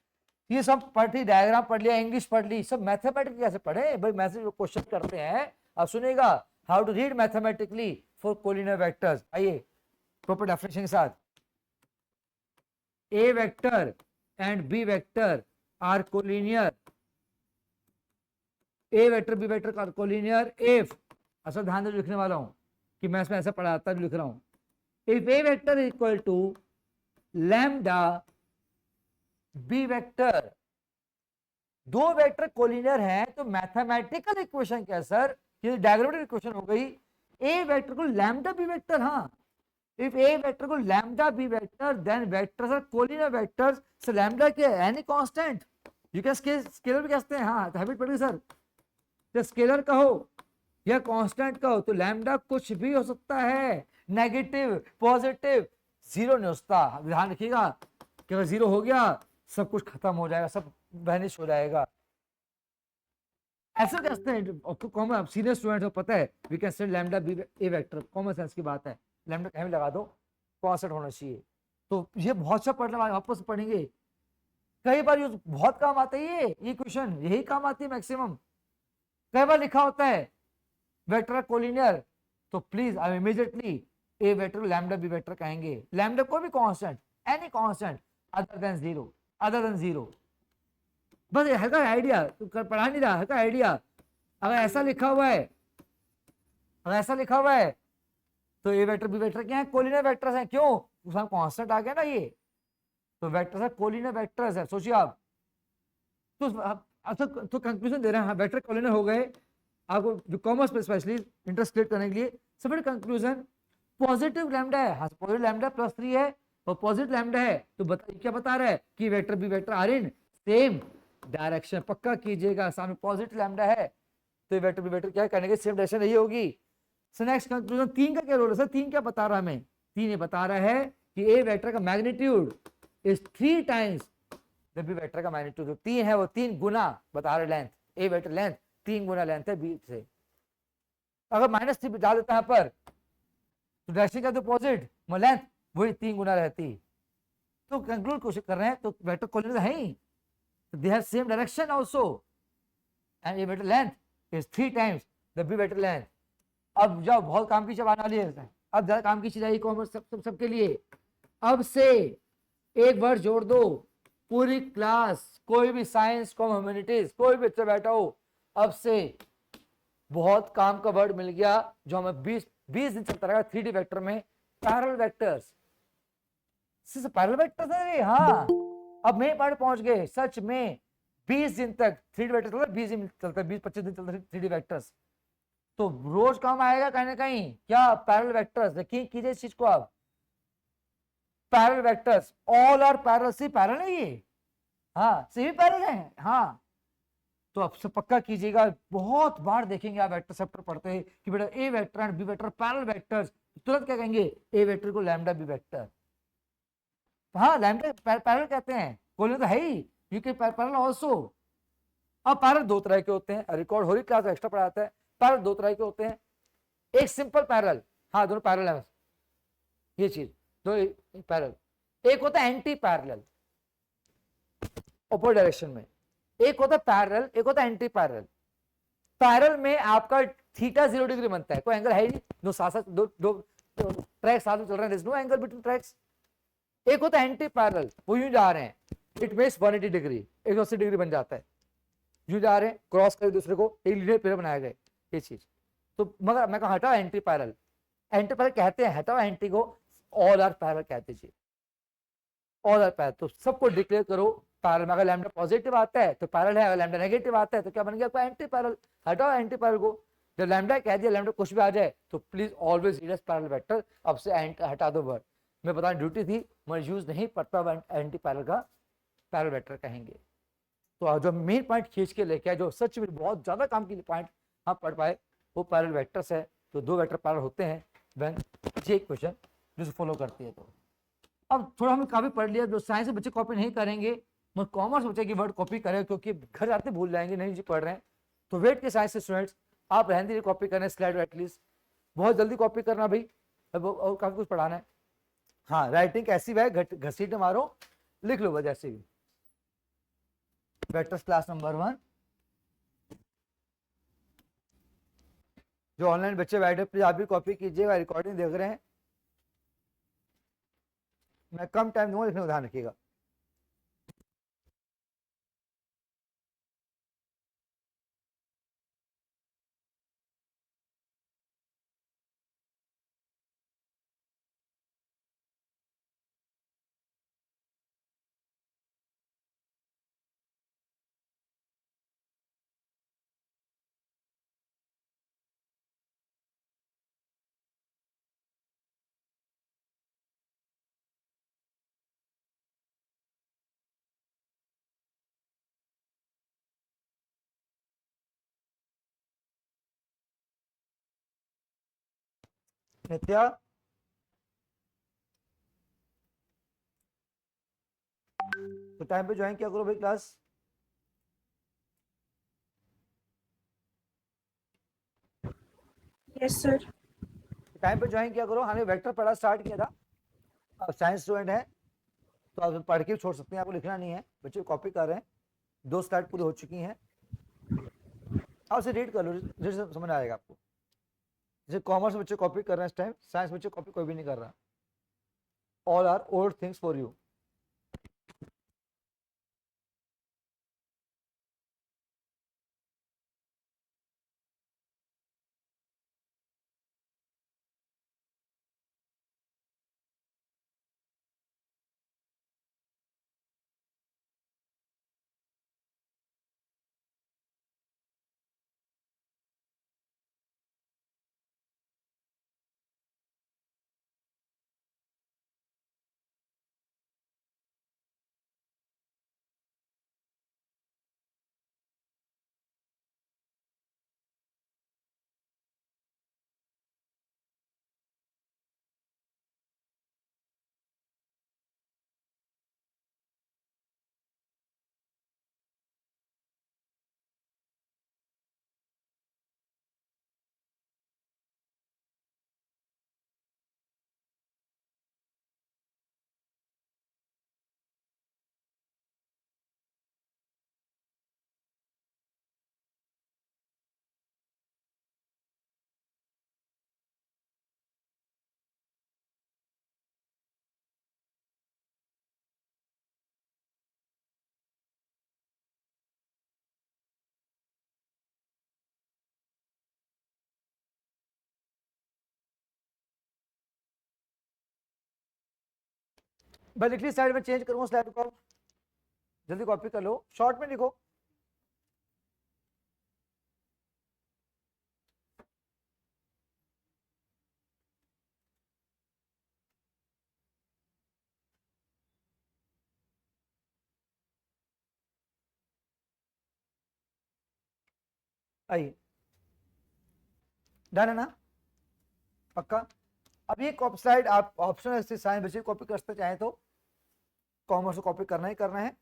Speaker 1: ये सब पढ़ी, डायग्राम पढ़ लिया, इंग्लिश पढ़ ली, सब मैथमेटिक्स कैसे पढ़े भाई, मैसेज क्वेश्चन करते हैं। अब सुनेगा how to read mathematically for collinear vectors. आइए प्रॉपर डेफिनेशन के साथ, A vector and B vector are collinear. A vector B vector are collinear if, असल ध्यान से लिखने वाला हूं कि मैं इसमें ऐसा पढ़ाता लिख रहा हूं, if A vector is equal to lambda B vector, दो वेक्टर कोलिनियर हैं तो मैथमेटिकल इक्वेशन क्या सर, ये डायग्रामेटिक इक्वेशन हो गई। A वेक्टर को लैम्डा B वेक्टर, हाँ if A vector को lambda B vector then vectors are collinear vectors, so lambda क्या है, any constant, you can scalar भी कहते हैं, हाँ हैबिट पढ़ी सर, तो स्केलर कहो या कांस्टेंट कहो तो लैम्डा कुछ भी हो सकता है, नेगेटिव पॉजिटिव, जीरो नहीं हो सकता। ध्यान रखिएगा कि अगर जीरो हो गया सब कुछ खत्म हो जाएगा, सब वैनिश हो जाएगा। ऐसा कहते हैं आपको कॉमन, सीनियर स्टूडेंट हो पता है, we can say lambda B A vector, common sense की बात है, लैम्डा कहीं भी लगा दो कांस्टेंट होना चाहिए। तो ये बहुत सा पढ़ने वाले वापस पढ़ेंगे, कई बार ये बहुत काम आता है, ये क्वेश्चन यही काम आती है मैक्सिमम, कई बार लिखा होता है वेक्टर कोलिनियर, तो please I immediately A vector lambda B vector कहेंगे। लैम्डा कोई भी constant, any constant other than zero, बस हल्का आइडिया, तू पढ़ा नहीं रहा, हल्का आइडिया। अगर ऐसा लिखा हुआ है, तो ए वेक्टर बी वेक्टर क्या है, कोलिनियर वेक्टर्स हैं। क्यों, उसमें कांस्टेंट आ गया ना, ये तो वेक्टर्स है कोलिनियर वेक्टर्स है। सोचिए आप तो कंक्लूजन दे रहे हैं, हाँ वेक्टर कोलिनियर हो गए। आपको जो कॉमर्स में स्पेशली इंटरेस्ट क्रिएट करने के लिए सबसे कंक्लूजन पॉजिटिव लैम्डा है, हाँ पॉजिटिव लैम्डा +3 है और पॉजिटिव लैम्डा है, तो क्या बता रहा है कि vector B vector are in same direction. पक्का कीजिएगा, सामने पॉजिटिव लैम्डा है तो वेक्टर बी वेक्टर क्या करने के सेम डायरेक्शन रही होगी। सो नेक्स्ट कंक्लूजन, 3 का क्या रोल है सर, 3 क्या बता रहा है हमें, 3 ये बता रहा है कि ए वेक्टर का magnitude is 3 times the B vector का मैग्नीट्यूड। जो 3 है वो 3 गुना बता रहे लेंथ, ए वेक्टर लेंथ 3 गुना लेंथ है बी से। अगर -3 डाल देता है पर तो डायरेक्शन का अपोजिट लेंथ वही 3 गुना रहती। तो कंक्लूड कोशिश कर रहे हैं तो वेक्टर कोलिनियर है ही, they have same direction also and a vector length is 3 times the b vector length। अब जब बहुत काम की चीज आने वाली है, अब ज्यादा काम की चीज आई कॉमर्स सबके लिए। अब से एक वर्ड जोड़ दो, पूरी क्लास कोई भी साइंस को ह्यूमैनिटीज कोई भी बच्चा बैठा हो, अब से बहुत काम का वर्ड मिल गया जो हमें 20 दिन चलता रहेगा 3D वेक्टर में, पैरेलल वेक्टर्स। पैरेलल वेक्टर्स है, हाँ अब मेन पार्ट पहुंच गए। सच में 20 दिन तक 3D वेक्टर चलता है, 20 दिन चलता है, 20-25 दिन चलता है 3D वेक्टर्स, तो रोज काम आएगा कहीं ना कहीं क्या, पैरेलल वेक्टर्स। यकीन कीजिए इस चीज को आप, parallel vectors all are parallel. See parallel है ये, हाँ सी भी पैरेलल है, हाँ तो अब से पक्का कीजिएगा, बहुत बार देखेंगे आप वेक्टर चैप्टर पढ़ते हैं कि बेटा a vector and b vector parallel vectors, तुरंत क्या कहेंगे, ए वेक्टर को लैम्डा बी वेक्टर। हाँ लैम्डा पैरेलल कहते हैं, कोलिनियर तो है ही, यू कैन पैरेलल आल्सो। अब पैरेलल 2 तरह के होते हैं, रिकॉर्ड हो रही क्लास एक्स्ट्रा पढ़ाता है। पैरेलल 2 तरह के होते हैं, एक सिंपल पैरेलल, हाँ दोनों पैरेलल है ये चीज, दो पैरेलल। एक होता है एंटी पैरेलल, अपोजिट डायरेक्शन में। एक होता है पैरेलल, एक होता है एंटी पैरेलल। पैरेलल में आपका थीटा 0 डिग्री बनता है, कोई एंगल है ही नहीं, दो साथ साथ दो ट्रैक साथ में चल रहे हैं, नो एंगल बिटवीन ट्रैक्स। एक होता है एंटी पैरेलल, वो यूं जा रहे हैं, इट मींस 180 डिग्री, 180 डिग्री बन जाता है, यूं जा रहे हैं, क्रॉस कर दूसरे को, एक लीनियर पेयर बनाया गया ये चीज। तो मगर मैं कहा हटाओ एंटी पैरेलल, एंटी पैरेलल कहते हैं, हटाओ एंटी को, ऑल आर पैरेलल कहते जी, ऑल आर पैरेलल। तो सबको डिक्लेयर करो पैरेलल में। अगर लैम्डा पॉजिटिव आता है तो पैरेलल है, अगर लैम्डा नेगेटिव आता है तो क्या बन गया आपका एंटी पैरेलल। हटाओ एंटी पैरेलल को, जब लैम्डा कह दिया, लैम्डा कुछ भी आ जाए तो please always read as parallel vector, अब से हटा दो वर्ड। मैं बताना ड्यूटी थी, मैं यूज नहीं पढ़ता एंटी पैरेलल का, पैरेलल वेक्टर कहेंगे। तो जो मेन पॉइंट खींच के लेके आए, जो सच में बहुत ज्यादा काम के लिए पॉइंट हम पढ़ पाए, वो पैरेलल वेक्टर्स है। तो दो वेक्टर पैरेलल होते हैं व्हेन ये क्वेश्चन जो फॉलो करती है। तो अब थोड़ा हमने काफी पढ़ लिया, जो साइंस के बच्चे कॉपी नहीं करेंगे, मैं कॉमर्स बच्चे की वर्ड कॉपी करें, क्योंकि घर जाते भूल जाएंगे, नहीं जी पढ़ रहे हैं। तो वेट के साइंस के स्टूडेंट्स, आप रहने दीजिए कॉपी करना स्लाइड एटलीस्ट, बहुत जल्दी कॉपी करना भाई, और काफी कुछ पढ़ाना है। हाँ, राइटिंग कैसी है, घसीट मारो, लिख लो बस ऐसे भी। वेक्टर्स क्लास नंबर 1, जो ऑनलाइन बच्चे बैठे प्लीज आप भी कॉपी कीजिएगा, रिकॉर्डिंग देख रहे हैं, मैं कम टाइम दूंगा, लिखने को ध्यान रखिएगा। नित्या, तो टाइम पे ज्वाइन किया करो भाई क्लास।
Speaker 2: Yes sir.
Speaker 1: टाइम पे ज्वाइन किया करो। हमने वेक्टर पढ़ा स्टार्ट किया था, आप साइंस स्टूडेंट है तो आप पढ़ के छोड़ सकते हैं, आपको लिखना नहीं है, बच्चे कॉपी कर रहे हैं, 2 स्लाइड पूरी हो चुकी हैं, आप उसे रीड कर लो, रीड समझ आएगा आपको। जैसे कॉमर्स बच्चे कॉपी कर रहे हैं इस टाइम, साइंस बच्चे कॉपी कोई भी नहीं कर रहा, all are old things for you. भाई लिख ली स्लाइड में, चेंज करूंगा स्लाइड को, जल्दी कॉपी कर लो, शॉर्ट में लिखो। आइए, डन है ना, पक्का। अब ये कॉपी स्लाइड आप ऑप्शन है, साइंस बच्चे कॉपी कर सकते चाहे तो, कॉमर्स को कॉपी करना ही करना है।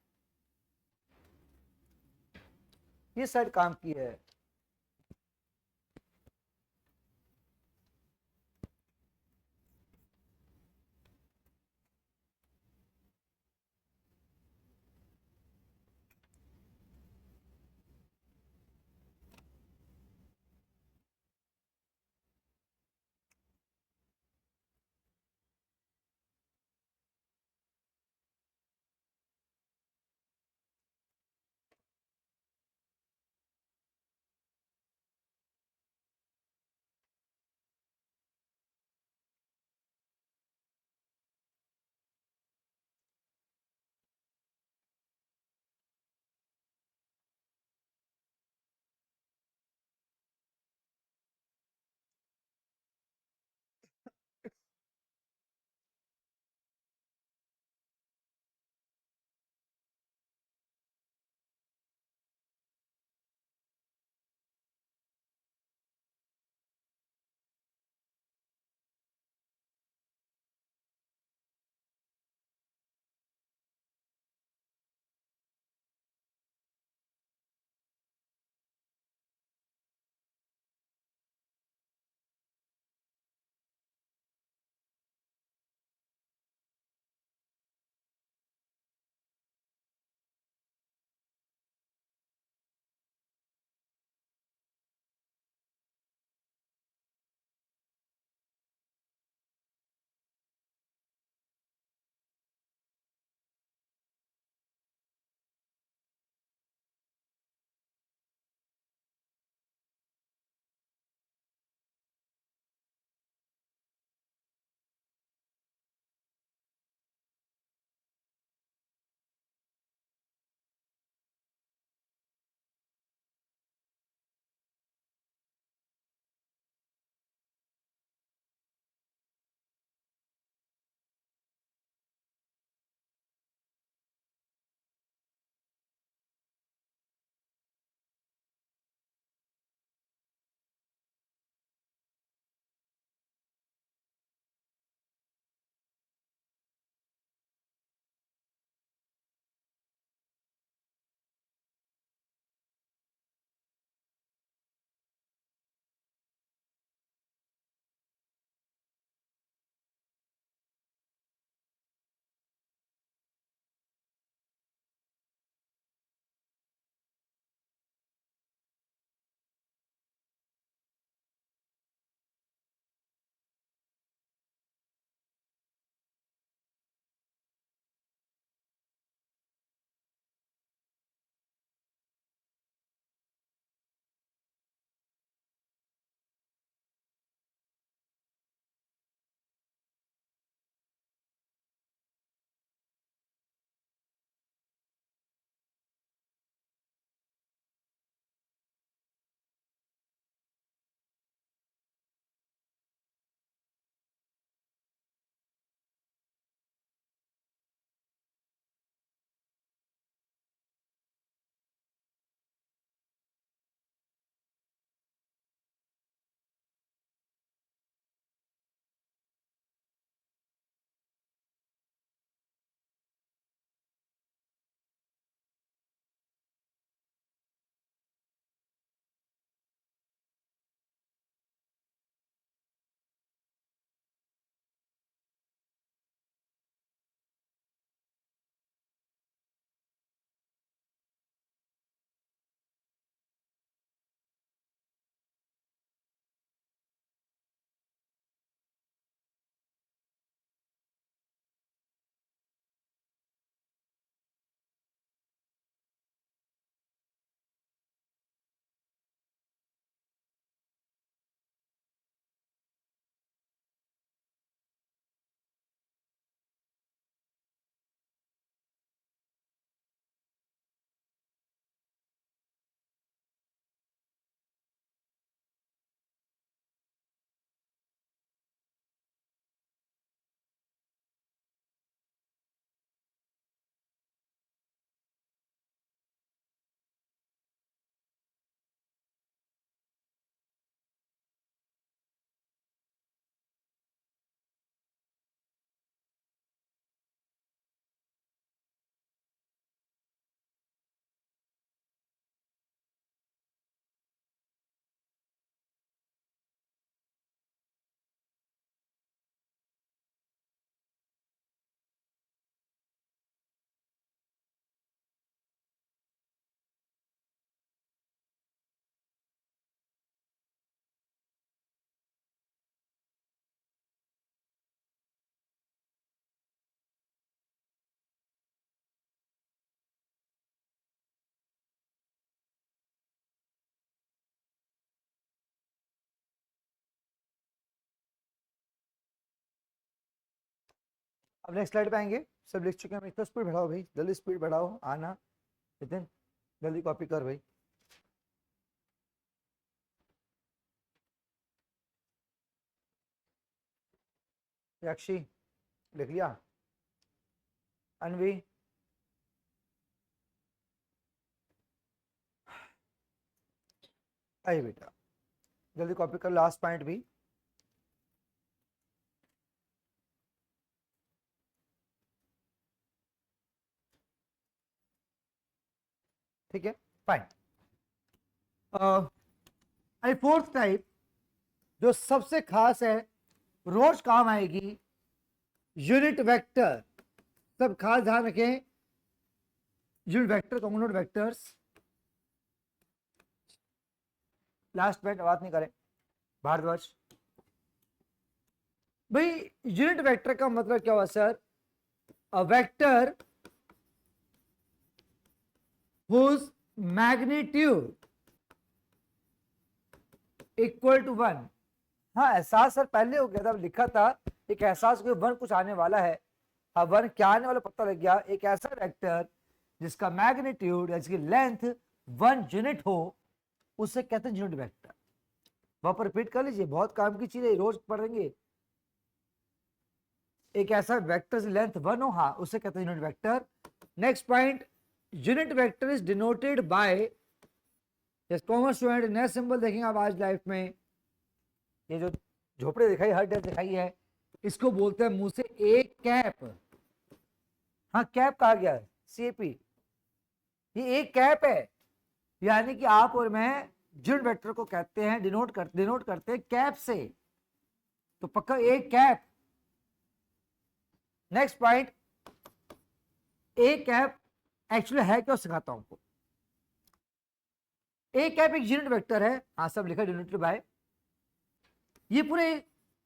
Speaker 1: ये साइड काम की है, अब नेक्स्ट स्लाइड पे आएंगे, सब लिख चुके हैं, इतना स्पीड बढ़ाओ भाई, जल्दी स्पीड बढ़ाओ, आना नितिन, जल्दी कॉपी कर भाई। साक्षी लिख लिया, अनवी आई बेटा, जल्दी कॉपी कर लास्ट पॉइंट भी। ठीक है, फाइन। अभी फोर्थ टाइप जो सबसे खास है, रोज काम आएगी, यूनिट वेक्टर। सब खास ध्यान रखें, unit vector, component vectors. Last point बात नहीं करें, भारद्वाज भाई, यूनिट वेक्टर का मतलब क्या हुआ sir? A vector whose magnitude equal to 1। हाँ, एहसास सर पहले हो गया था, लिखा था एक एहसास को 1 कुछ आने वाला है। अब 1 क्या आने वाला पता लग गया। एक ऐसा वेक्टर जिसका मैग्नीट्यूड या जिसकी लेंथ 1 यूनिट हो, उसे कहते हैं यूनिट वेक्टर। वहां पर रिपीट कर लीजिए, बहुत काम की चीज है, रोज पढ़ेंगे। एक ऐसा वेक्टर लेंथ 1 हो, हाँ, उसे कहते हैं unit vector. Next point, unit vector is denoted by, common student नया सिंबल देखेंगे आप आज लाइफ में, ये जो झोपड़े दिखाई हर डेट दिखाई है, इसको बोलते हैं मुंह से ए कैप। हाँ, कैप कहा गया है, सीएपी, ये एक कैप है, यानी कि आप और मैं यूनिट वेक्टर को कहते हैं, डिनोट करते हैं कैप से, तो पक्का एक cap. Next point, A cap actually है क्या, सिखाता हूं आपको। ए कैप एक यूनिट वेक्टर है, हाँ सब लिखा डिनोटेड बाय। ये पूरे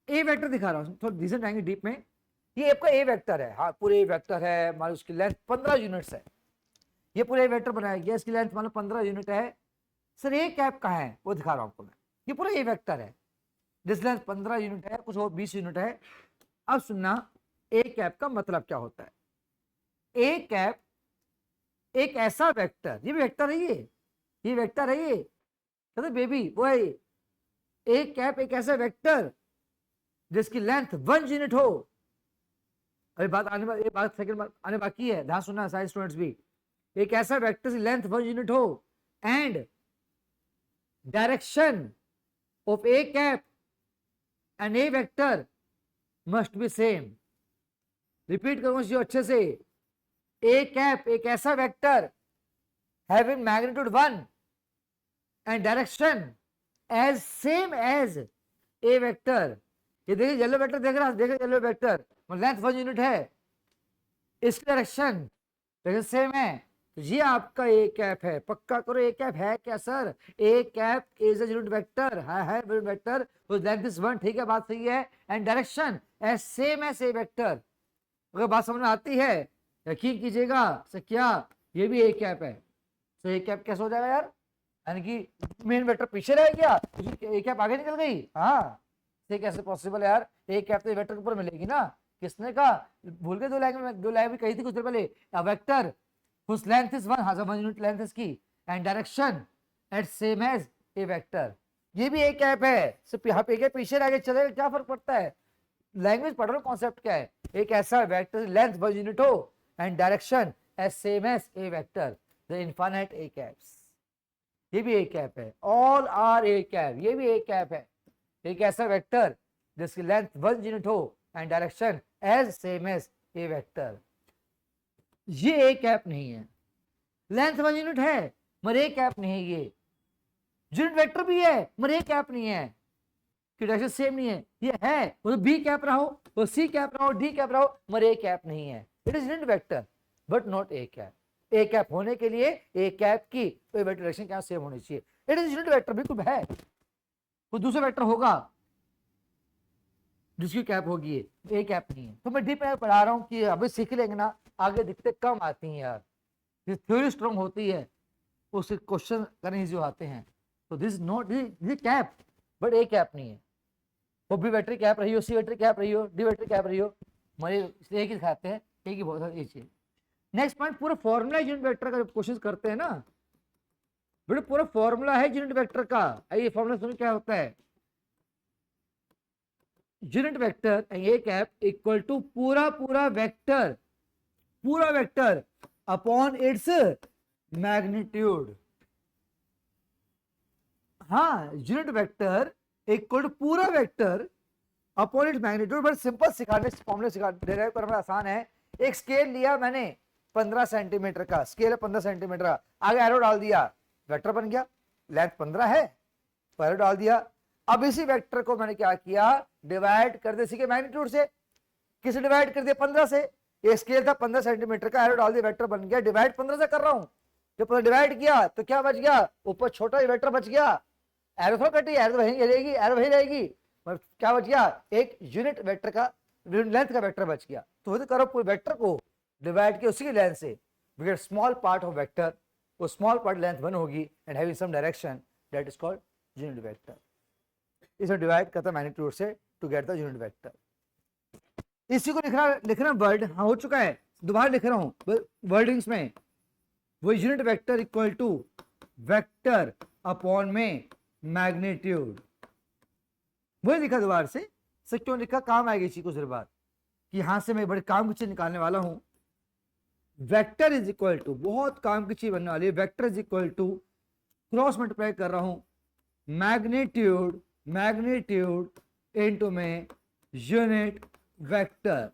Speaker 1: ए वेक्टर दिखा रहा हूं, थोड़ा रीजन आएंगे डीप में। ये आपका ए वेक्टर है, हाँ पूरे ए वेक्टर है, मान लो उसकी लेंथ 15 यूनिट्स है। ये पूरा ए वेक्टर बनाया गया, इसकी लेंथ मान लो 15 यूनिट है। सर ए कैप कहाँ है, वो दिखा रहा हूं आपको मैं। ये पूरा ए वेक्टर है, जिस लेंथ 15 यूनिट है, कुछ और 20 यूनिट है। अब सुनना, ए कैप का मतलब क्या होता है। ए कैप एक ऐसा वेक्टर, ये भी वेक्टर है, ये वेक्टर है, ये कहते बेबी वो है। ए कैप एक ऐसा वेक्टर जिसकी लेंथ 1 यूनिट हो। अभी बात आने, ये बात सेकंड आने बाकी है, ध्यान सुनना सारे स्टूडेंट्स भी। एक ऐसा वेक्टर की लेंथ 1 यूनिट हो and direction of A cap and A vector must be same. Repeat करूंगा अच्छे से, ए कैप एक ऐसा vector having magnitude 1 and direction as same as A vector. ये देखिए येलो वेक्टर देख रहा है, देखिए येलो वेक्टर लेंथ 1 यूनिट है, इसकी डायरेक्शन सेम है, तो ये आपका ए कैप है। पक्का करो, ए कैप है क्या sir? A cap is a unit vector, है यूनिट वेक्टर, तो लेंथ इज 1, ठीक है, बात सही है, and direction as same as A vector. अगर बात समझ में आती है यकीन कीजिएगा सर, क्या ये भी ए कैप है? तो ए कैप कैसे हो जाएगा यार, यानी कि मेन वेक्टर पीछे रह गया, ए कैप आगे निकल गई। हाँ, ये कैसे पॉसिबल है यार? ए कैप तो वेक्टर के ऊपर मिलेगी ना। किसने कहा, भूल गए, दो लाइन में कही थी कुछ देर पहले, अ vector whose length is 1 has a 1 unit length इसकी and direction at same as a vector। ये भी एक कैप है, सिर्फ यहाँ पे पीछे रह गए चलेगा, क्या फर्क पड़ता है? लैंग्वेज पढ़ रहे हो, कॉन्सेप्ट क्या है। एक ऐसा वेक्टर लेंथ 1 यूनिट हो and direction as same as A vector, the infinite a caps. ये भी ए कैप है, ऑल आर ए कैप, ये भी ए कैप है। एक ऐसा वेक्टर जिसकी लेंथ 1 यूनिट हो and direction as same as A vector. ये ए कैप नहीं है, लेंथ 1 यूनिट है मगर ए कैप नहीं है। ये यूनिट वेक्टर भी है मगर ए कैप नहीं है, कि डायरेक्शन सेम नहीं है। ये है, वो बी कैप रहो, वो सी कैप रहो, डी कैप रहो, मगर ए कैप नहीं है। It is unit vector but not A cap. A cap होने के लिए ए कैप की डायरेक्शन क्या सेम होनी चाहिए। इट इज यूनिट वेक्टर, बिल्कुल है, कोई दूसरा वेक्टर होगा जिसकी कैप होगी, ए कैप नहीं है। तो मैं डीप में पढ़ा रहा हूँ कि अभी सीख लेंगे ना, आगे दिक्कतें कम आती हैं यार। ये थ्योरी स्ट्रॉन्ग होती है, उससे क्वेश्चन करने इजी आते हैं। तो this not this cap but A cap नहीं है। वो बी वेक्टर कैप रही हो, सी वेक्टर कैप रही हो, डी वेक्टर कैप रही हो, मरे इसलिए एक ही दिखाते हैं, एक ही बहुत सारी चीज। नेक्स्ट पॉइंट, पूरा फॉर्मूला यूनिट वेक्टर का जब क्वेश्चन करते हैं ना बेटा, पूरा फॉर्मूला है यूनिट वेक्टर का। ये फॉर्मूला सुनिए क्या होता है। Unit vector a cap equal to पूरा पूरा वेक्टर अपॉन इट्स मैग्नीट्यूड। हाँ, यूनिट वेक्टर इक्वल टू पूरा vector upon its magnitude. But simple सिखाने फॉर्मूला डिराइव करना आसान है। एक स्केल लिया मैंने 15 सेंटीमीटर का, स्केल है 15 सेंटीमीटर का, आगे एरो डाल दिया, वेक्टर बन गया। लेंथ 15 है तो एरो डाल दिया। अब इसी वेक्टर को मैंने क्या किया, डिवाइड कर दिया इसी के मैग्नीट्यूड से। किसे डिवाइड कर दिया, 15 से। ये स्केल था 15 सेंटीमीटर का, एरो डाल दिया, वेक्टर बन गया। डिवाइड 15 से कर रहा हूं, जब डिवाइड किया तो क्या बच गया, ऊपर छोटा वेक्टर बच गया। एरो थोड़ा कटी, एरो वहीं रहेगी, एरो वहीं रहेगी, क्या बच गया, एक यूनिट वेक्टर का लेंथ का वेक्टर बच गया। तो करो पूरे वेक्टर को डिवाइड किया उसी की लेंथ से, we get small part of vector, वो स्मॉल पार्ट लेंथ 1 होगी and having some direction, that is called unit vector. इसे डिवाइड करता मैग्नीट्यूड से to get the unit vector. इसी को लिखना वर्ड, हाँ हो चुका है, दोबारा लिख रहा हूं वर्डिंग्स में। वो unit vector equal to vector upon में मैग्नीट्यूड, वही लिखा दोबारा से। सर क्यों लिखा, काम आएगी इसी को जरा बात कि यहां से मैं बड़े काम की चीज निकालने वाला हूं। वेक्टर इज इक्वल टू, बहुत काम की चीज बनने वाली है, vector is equal to cross multiply कर रहा हूं मैग्नीट्यूड इनटू में यूनिट वेक्टर।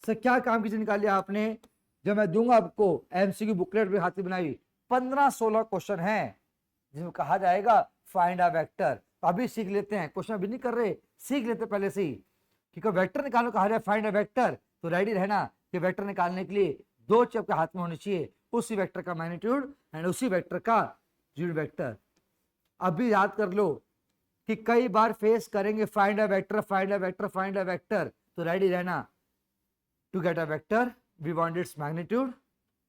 Speaker 1: सर क्या काम की चीज निकाली आपने, जब मैं दूंगा आपको एमसीक्यू बुकलेट भी हाथ में बनाई, 15-16 क्वेश्चन है जिसमें कहा जाएगा फाइंड अ वेक्टर। तो अभी सीख लेते हैं, क्वेश्चन अभी नहीं कर रहे, सीख लेते पहले से ही कि कोई वेक्टर निकालो, कहा जाए फाइंड अ वेक्टर, तो रेडी रहना कि वेक्टर निकालने के लिए 2 चीज आपके हाथ में होनी चाहिए, उसी वेक्टर का मैग्नीट्यूड एंड उसी वेक्टर का यूनिट वेक्टर। अभी याद कर लो कि कई बार फेस करेंगे फाइंड अ वेक्टर, तो रेडी रहना to get a vector we want its magnitude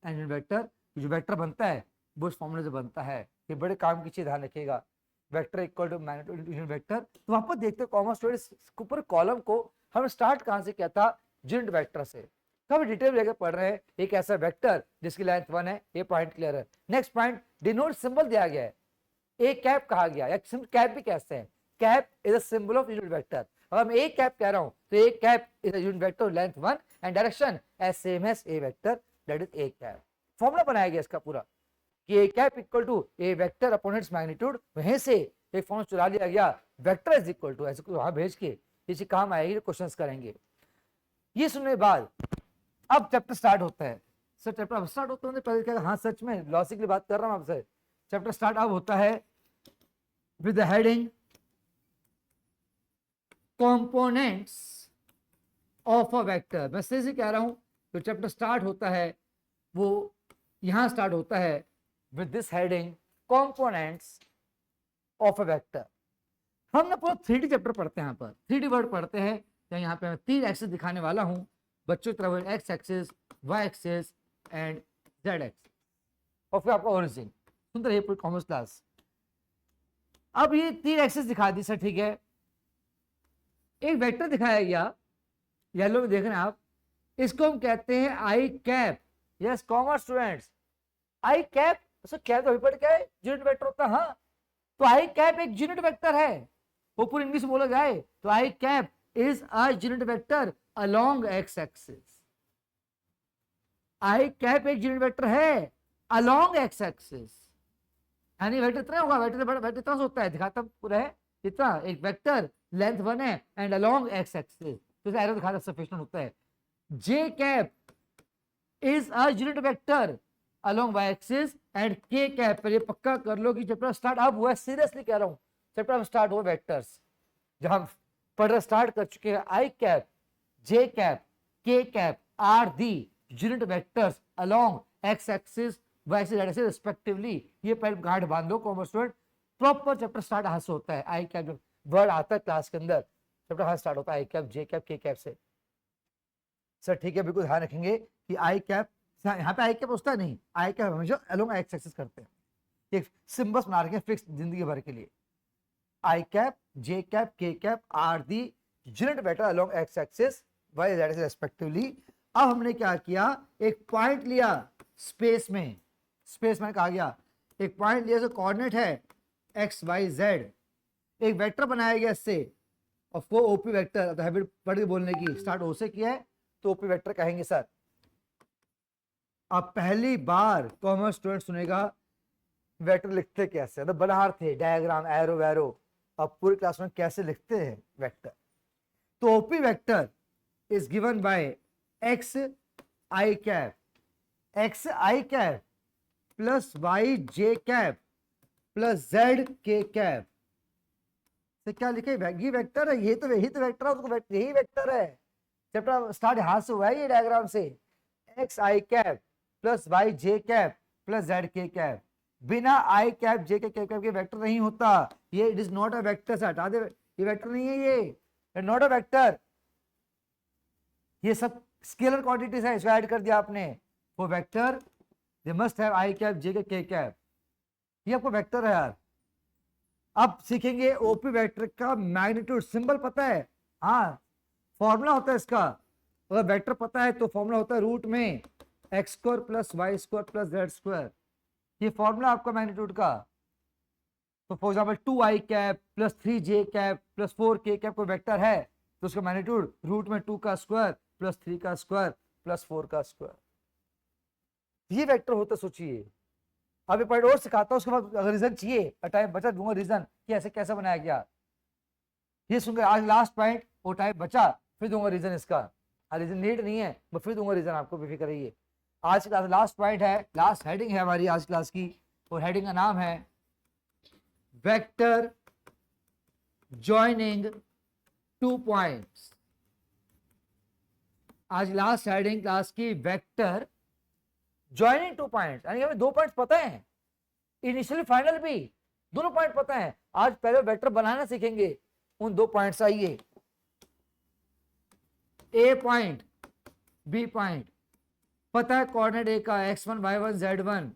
Speaker 1: and unit vector. जो वेक्टर बनता है वो इस फॉर्मूले से बनता है, ये बड़े काम की चीज ध्यान रखिएगा। Vector equal to magnitude unit vector. तो वहां पर देखते हैं कॉमर्स स्टूडेंट्स ऊपर कॉलम को हम स्टार्ट कहां से किया था, यूनिट वेक्टर से। कब डिटेल लेके पढ़ रहे हैं, एक ऐसा वेक्टर जिसकी लेंथ 1 है, ये पॉइंट क्लियर है। नेक्स्ट पॉइंट, डिनोट सिंबल दिया गया है, ए कैप कहा गया, या कैप भी कहते हैं, cap is a symbol of unit vector. अगर मैं ए कैप कह रहा हूं तो a cap is a unit vector length 1 and direction as same as A vector, that is a cap. Formula बनाया गया इसका पूरा कि a cap equal to a vector upon its magnitude. वहीं से एक फॉर्म चुरा लिया गया, वेक्टर इज इक्वल टू, ऐसे वहां भेज के इसी काम आएगी, क्वेश्चंस करेंगे। ये सुनने के बाद अब चैप्टर स्टार्ट होता है। सर चैप्टर अब स्टार्ट होता है, पहले क्या, हाँ सच में लॉजिकली बात कर रहा हूं आपसे। चैप्टर स्टार्ट अब होता है with the heading components of a vector. मैं सही से कह रहा हूं, तो चैप्टर स्टार्ट होता है वो यहां स्टार्ट होता है with this heading components of a vector. हम ना पूरा 3D चैप्टर पढ़ते हैं, यहाँ पर 3D वर्ड पढ़ते हैं। तो यहाँ पे मैं 3 एक्सिस दिखाने वाला हूँ बच्चों की तरफ, x axis, y axis and z axis, और फिर आपका ओरिजिन। सुनते रहिए पूरी कॉमर्स क्लास। अब ये 3 एक्सिस दिखा दी सर, ठीक है। एक वेक्टर दिखाया गया, येलो में देख रहे हैं आप, इसको हम कहते हैं i cap. Yes commerce students, I cap, sir cap तो अभी पढ़ क्या है, यूनिट वेक्टर होता है। हाँ, तो आई कैप एक यूनिट वेक्टर है, वो पूरी इंग्लिश बोला जाए तो i cap is a unit vector along x axis. I cap एक यूनिट वेक्टर है अलोंग एक्स एक्सिस, यानी वेक्टर इतना होगा, वेक्टर इतना होता है, दिखाता पूरा है इतना, एक वेक्टर लेंथ 1 है एंड अलोंग एक्स एक्सिस, तो एरो दिखाता सफिशिएंट होता है। J cap is a unit vector along y axis and k cap, पर ये पक्का कर लो कि चैप्टर स्टार्ट अब हुआ है, सीरियसली कह रहा हूं, चैप्टर अब स्टार्ट हुआ वेक्टर्स, जहां पढ़ना स्टार्ट कर चुके हैं। I cap, j cap, k cap are the unit vectors along x axis, y axis, z axis respectively. ये पहले गांठ बांध लो commerce student, proper chapter start हाथ से होता है। आई कैप जब वर्ड आता है क्लास के अंदर, चैप्टर हाथ स्टार्ट होता है आई cap, j cap, k cap से। सर ठीक है, बिल्कुल ध्यान रखेंगे कि आई कैप, यहाँ पे आई कैप होता है नहीं, आई कैप हमेशा अलोंग एक्स एक्सिस करते हैं, एक सिंबल्स बना रखे हैं फिक्स जिंदगी भर के लिए। I cap, j cap, k cap are the unit vector along x axis, y z से रेस्पेक्टिवली। अब हमने क्या किया, एक पॉइंट लिया स्पेस में, स्पेस में कहा गया एक पॉइंट लिया जो कोऑर्डिनेट है एक्स वाई जेड, एक वेक्टर बनाया गया इससे, और वो ओपी वेक्टर, तो हैबिट पढ़ के बोलने की, स्टार्ट ओ से किया है तो ओपी वेक्टर कहेंगे सर। अब पहली बार कॉमर्स स्टूडेंट सुनेगा वेक्टर लिखते कैसे, तो बना थे डायग्राम एरो वैरो, अब पूरी क्लास में कैसे लिखते हैं वेक्टर। तो OP vector is given by x i cap, x i cap plus y j cap plus z k cap से क्या लिखे, ये वेक्टर है, ये तो यही तो वेक्टर है, उसको यही वेक्टर है। चैप्टर स्टार्ट यहां से हुआ है ये डायग्राम से, x i cap plus y j cap plus z k cap. बिना आई कैप जे के कैप के वेक्टर नहीं होता, ये it is not a vector. से हटा दे, ये वेक्टर नहीं है, ये नॉट अ वेक्टर, ये सब स्केलर क्वांटिटीज है, इसको ऐड कर दिया आपने, वो vector they must have i cap j k cap, ये आपको वेक्टर है यार। अब सीखेंगे ओपी वेक्टर का मैग्नीट्यूड, सिंबल पता है, हाँ फॉर्मूला होता है इसका, अगर वेक्टर पता है तो फॉर्मूला होता है रूट में x square plus y square plus z square, ये फॉर्मूला आपका मैग्नीट्यूड का। तो for example 2i cap plus 3j cap plus 4k cap कोई वेक्टर है तो उसका मैग्नीट्यूड रूट में 2 का स्क्वायर प्लस 3 का स्क्वायर प्लस 4 का स्क्वायर, ये वेक्टर होता। सोचिए अब एक पॉइंट और सिखाता हूं, उसके बाद अगर रीजन चाहिए टाइम बचा दूंगा रीजन कि ऐसे कैसे बनाया गया, ये सुनकर आज लास्ट पॉइंट वो टाइम बचा फिर दूंगा रीजन इसका, रीजन नीड नहीं है मैं फिर दूंगा रीजन, आपको बेफिक्र रहिए। आज की क्लास लास्ट पॉइंट है, लास्ट हेडिंग है हमारी आज क्लास की, और हेडिंग का नाम है वेक्टर जॉइनिंग 2 पॉइंट्स। आज लास्ट हेडिंग क्लास की वेक्टर जॉइनिंग 2 पॉइंट्स, यानी हमें 2 पॉइंट्स पता है, इनिशियली फाइनल भी दोनों पॉइंट पता है। आज पहले वेक्टर बनाना सीखेंगे, उन 2 पॉइंट्स आइए, ए पॉइंट बी पॉइंट, पता है कोऑर्डिनेट ए का x1 y1 z1,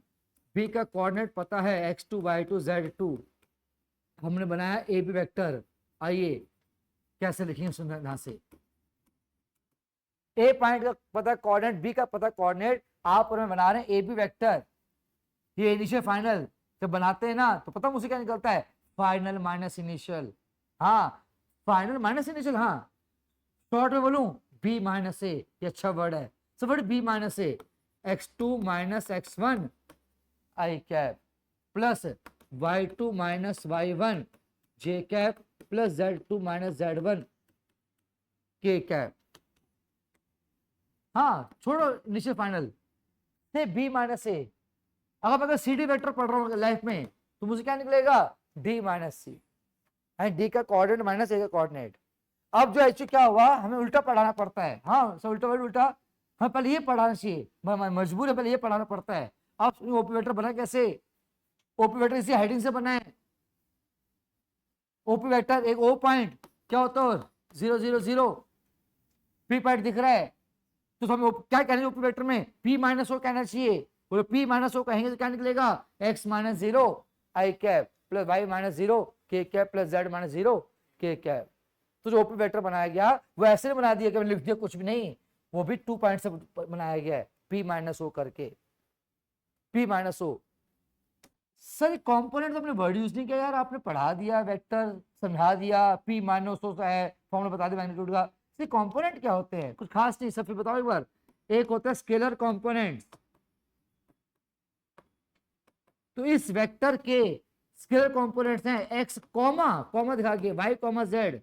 Speaker 1: बी का कोऑर्डिनेट पता है x2 y2 z2, हमने बनाया ए बी वेक्टर। आइए कैसे लिखेंगे सुनना ध्यान से, ए पॉइंट का पता कोऑर्डिनेट, बी का पता कोऑर्डिनेट, आप और मैं बना रहे हैं ए बी वेक्टर। ये इनिशियल फाइनल जब बनाते हैं ना तो पता मुझे क्या निकलता है, फाइनल माइनस इनिशियल, हाँ फाइनल माइनस इनिशियल, हाँ शॉर्ट में बोलूं बी माइनस ए, ये अच्छा वर्ड है, so what is b minus a, x2 minus x1 i cap plus y2 minus y1 j cap plus z2 minus z1 k cap। हाँ छोड़ो initial final से b minus ए, अगर मैं सी डी वेक्टर पढ़ रहा हूँ life में तो मुझे क्या निकलेगा d minus C, and d का कोऑर्डिनेट माइनस ए का कोऑर्डिनेट। अब जो एक्चुअली क्या हुआ, हमें उल्टा पढ़ाना पड़ता है, हाँ सब उल्टा उल्टा, हमें पहले ये पढ़ाना चाहिए, मजबूर है पहले ये पढ़ाना पड़ता है। आप ओपी वेक्टर बना कैसे, ओपी वेक्टर इसी हेडिंग से बना है, ओपी वेक्टर एक ओ पॉइंट क्या होता है 0 0 0, पी पॉइंट दिख रहा है तो हमें क्या कहना है ओपी वेक्टर में, p माइनस ओ कहना चाहिए, बोलो p माइनस ओ कहेंगे तो क्या निकलेगा x माइनस 0 आई कैप प्लस y माइनस 0 के कैप प्लस z माइनस 0 के कैप। तो जो ओपी वेक्टर बनाया गया वो ऐसे बना दिया कि लिख दिया कुछ भी नहीं, वो भी 2 पॉइंट से बनाया गया है, p माइनस ओ करके, p minus O. Sir component तो आपने वर्ड यूज नहीं किया यार, आपने पढ़ा दिया वेक्टर समझा दिया, p माइनस ओ है फॉर्मूला बता दिया मैग्नीट्यूड का, ये कंपोनेंट क्या होते हैं, कुछ खास नहीं, सब फिर बताओ एक बार। एक होता है स्केलर कंपोनेंट, तो इस वेक्टर के स्केलर कंपोनेंट्स हैं x कॉमा कॉमा दिखा के y कॉमा z।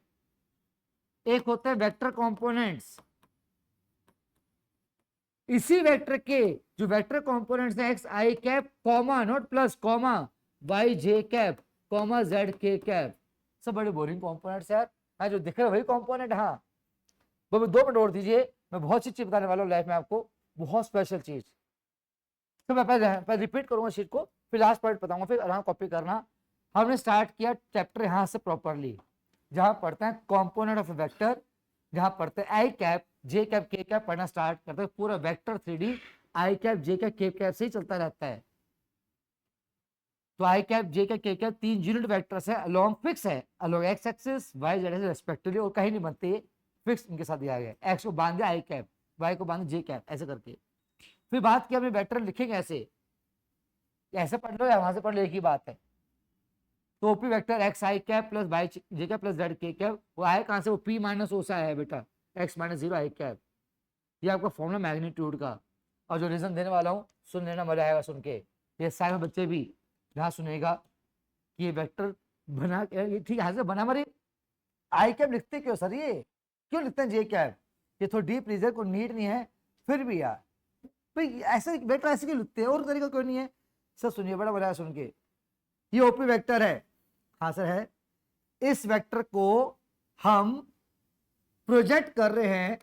Speaker 1: एक होता है वेक्टर कंपोनेंट्स, इसी वेक्टर के जो वेक्टर कंपोनेंट्स हैं x i cap comma note plus comma y j cap comma z k cap, सब बड़े बोरिंग कंपोनेंट्स यार, हाँ जो दिख रहे वही कंपोनेंट। हाँ वो 2 मिनट और दीजिए, मैं बहुत सी चीज बताने वाला हूँ लाइफ में आपको, बहुत स्पेशल चीज। तो मैं पहले रिपीट करूंगा शीट को, फिर लास्ट पॉइंट बताऊंगा, फिर आराम कॉपी करना। हमने स्टार्ट किया चैप्टर यहाँ से प्रॉपरली, जहां पढ़ते हैं कंपोनेंट ऑफ वेक्टर, जहां पढ़ते हैं i cap j cap k cap पढ़ना स्टार्ट करते हैं, पूरा vector 3D i cap j cap k cap से ही चलता रहता है। तो i cap j cap k cap 3 unit vectors है, अलोंग फिक्स है, along x axis y z axis respectively, और कहीं नहीं बनते, फिक्स इनके साथ दिया गया, एक्स को बांध दिया आई कैप, वाई को बांध जे कैप, ऐसे करके। फिर बात की हमने वेक्टर लिखेंगे ऐसे पढ़ लो या वहां से पढ़ लो, एक ही बात है। तो OP vector x i cap plus y j cap plus z k cap, वो आए कहां से, वो पी माइनस ओसा है बेटा, एक्स माइनस जीरो आई कैप, ये आपका फॉर्मूला मैग्नीट्यूड का। और जो रीजन देने वाला हूँ सुन लेना, मजा आएगा सुन के, ये सारे बच्चे भी ध्यान सुनेगा कि ये वेक्टर बना ये ठीक है बना, मरे आई कैप लिखते क्यों सर, ये क्यों लिखते हैं जे कैप, ये थोड़ा डीप रीजन को नीड नहीं है, फिर भी यार भाई ऐसे वेक्टर ऐसे क्यों लिखते हैं, और तरीका क्यों नहीं है। सर सुनिए, बड़ा मजा सुन के, ये ओपी वेक्टर है, हाँ सर है, इस वेक्टर को हम प्रोजेक्ट कर रहे हैं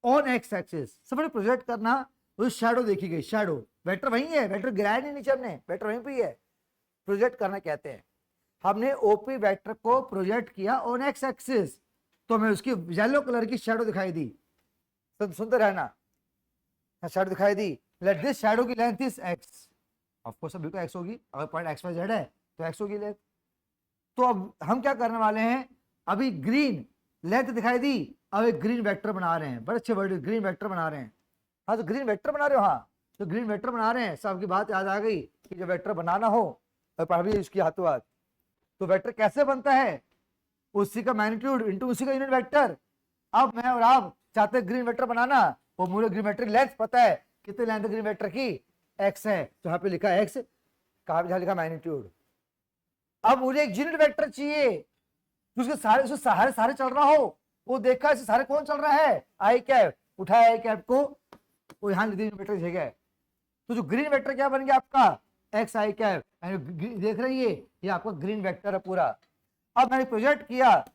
Speaker 1: ऑन एक्स एक्सिस। सबने प्रोजेक्ट करना, उस शैडो देखी गई, शैडो वेक्टर वही है, वेक्टर गिराया नहीं नीचे हमने, वेक्टर वहीं पे है, प्रोजेक्ट करना कहते हैं। हमने ओपी वेक्टर को प्रोजेक्ट किया ऑन एक्स एक्सिस, तो हमें उसकी येलो कलर की शैडो दिखाई दी, सुनते रहना, शैडो दिखाई दी, लेट दिस शैडो की length is x, of course अभी तो एक्स होगी, अगर पॉइंट एक्स वाई जेड है तो एक्स होगी लेंथ। तो अब हम क्या करने वाले हैं, अभी ग्रीन लेंथ दिखाई दी, अब एक ग्रीन वेक्टर बना रहे हैं, बड़े अच्छे वर्ड, ग्रीन वेक्टर बना रहे हैं। हाँ तो ग्रीन वेक्टर बना रहे हो, हाँ तो ग्रीन वेक्टर बना रहे हैं, सबकी बात याद आ गई कि जब वेक्टर बनाना हो और पढ़ भी उसकी हाथों हाथ, तो वेक्टर कैसे बनता है, उसी का मैग्नीट्यूड इंटू उसी का यूनिट वेक्टर। अब मैं और आप चाहते हैं ग्रीन वेक्टर बनाना, वो मुझे ग्रीन वेक्टर लेंथ पता है, कितनी लेंथ ग्रीन वेक्टर की, एक्स है, तो यहाँ पे लिखा एक्स, कहाँ पे लिखा मैग्नीट्यूड। अब मुझे एक यूनिट वेक्टर चाहिए, उसके सारे उसके सहारे सारे चल रहा हो, वो देखा इसे सारे कौन चल रहा है, आई कैप, उठाया आई कैप को, वो यहाँ यूनिट वेक्टर दिखेगा, तो जो ग्रीन वेक्टर क्या बन गया आपका, एक्स आई कैप, देख रहे हैं ये आपका ग्रीन वेक्टर है पूरा। अब मैंने प्रोजेक्ट किया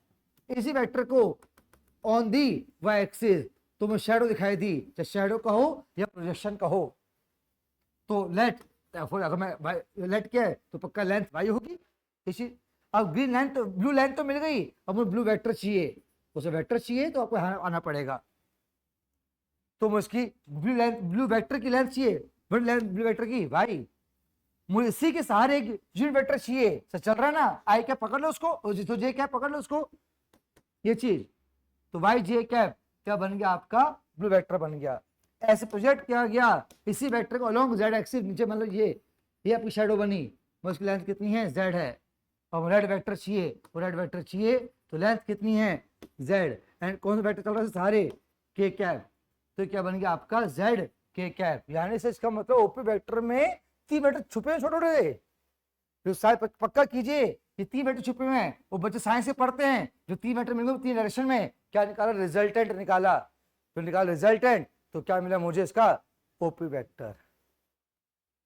Speaker 1: इसी वेक्टर को ऑन दी वाई एक्सिस, तो मैं शैडो दिखाई दी, चाहे शैडो कहो या प्रोजेक्शन कहो, तो लेट, अगर मैं लेट क्या है तो पक्का लेंथ वाई होगी इसी। अब ग्रीन लेंथ तो ब्लू लेंथ तो मिल गई, अब मुझे ब्लू वेक्टर चाहिए, उसे वेक्टर चाहिए तो आपको आना पड़ेगा, तो मैं उसकी ब्लू लेंथ, ब्लू वेक्टर की लेंथ चाहिए, ब्लू वेक्टर की वाई, मुझे इसी के सहारे एक यूनिट वेक्टर चाहिए, सर चल रहा है ना, आई कैप पकड़ लो उसको, तो जे कैप पकड़ लो उसको, ये चीज, तो वाई जे कैप क्या बन गया आपका, ब्लू वेक्टर बन गया। ऐसे प्रोजेक्ट किया गया इसी वेक्टर को अलोंग जेड एक्सिस, नीचे मतलब ये आपकी शैडो बनी, उसकी लेंथ कितनी है, जेड है, और रेड वेक्टर चाहिए, वो रेड वेक्टर चाहिए तो लेंथ कितनी है, जेड, एंड कौन सा वेक्टर चल रहा है सारे, के कैप, तो क्या बन गया आपका जेड के कैप। यानी से इसका मतलब ओपी वेक्टर में 3 वेक्टर छुपे हैं छोटे छोटे, जो शायद पक्का कीजिए ये 3 वेक्टर छुपे हुए हैं, वो बच्चे साइंस से पढ़ते हैं, जो 3 वेक्टर मिले 3 डायरेक्शन में, क्या निकाला, रिजल्टेंट निकाला, तो निकाला रिजल्टेंट, तो क्या मिला मुझे इसका, ओपी वेक्टर,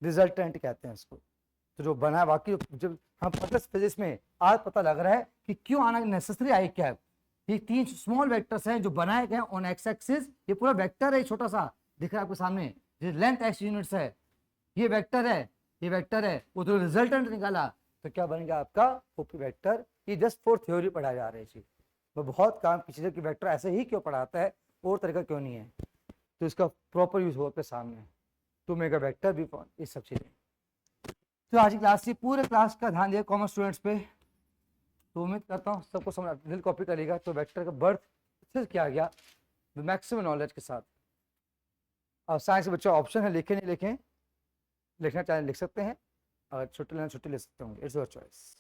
Speaker 1: रिजल्टेंट कहते हैं इसको। तो जो बना वाकई, जब हम प्लस फिजिक्स में आज पता लग रहा है कि क्यों आना नेसेसरी आई कैप, ये 3 स्मॉल वेक्टर्स हैं जो बनाए गए ऑन एक्स एक्सिस, ये पूरा वेक्टर है, छोटा सा दिख रहा है आपके सामने, ये लेंथ एक्स यूनिट्स है, ये वेक्टर है, ये वेक्टर है, वो तो रिजल्टेंट निकाला, तो क्या बन गया आपका ओपी वेक्टर। ये जस्ट फॉर थ्योरी पढ़ाया जा रहा है जी, वो बहुत काम की चीज़ है कि वेक्टर ऐसे ही क्यों पढ़ाता है, और तरीका क्यों नहीं है, तो इसका प्रॉपर यूज हो आपके सामने, टू मेक अ वेक्टर भी, ये सब चीज़ें। तो आज की क्लास से पूरे क्लास का ध्यान दिया कॉमर्स स्टूडेंट्स पे, तो उम्मीद करता हूँ सबको समझ दिल कॉपी करेगा, तो वेक्टर का बर्थ अच्छे से किया गया मैक्सिमम नॉलेज के साथ। और साइंस के बच्चे ऑप्शन है, लिखे नहीं लिखें, लिखना चाहें लिख सकते हैं, अगर छुट्टी लेना छुट्टी ले सकते होंगे, इट्स योर चॉइस।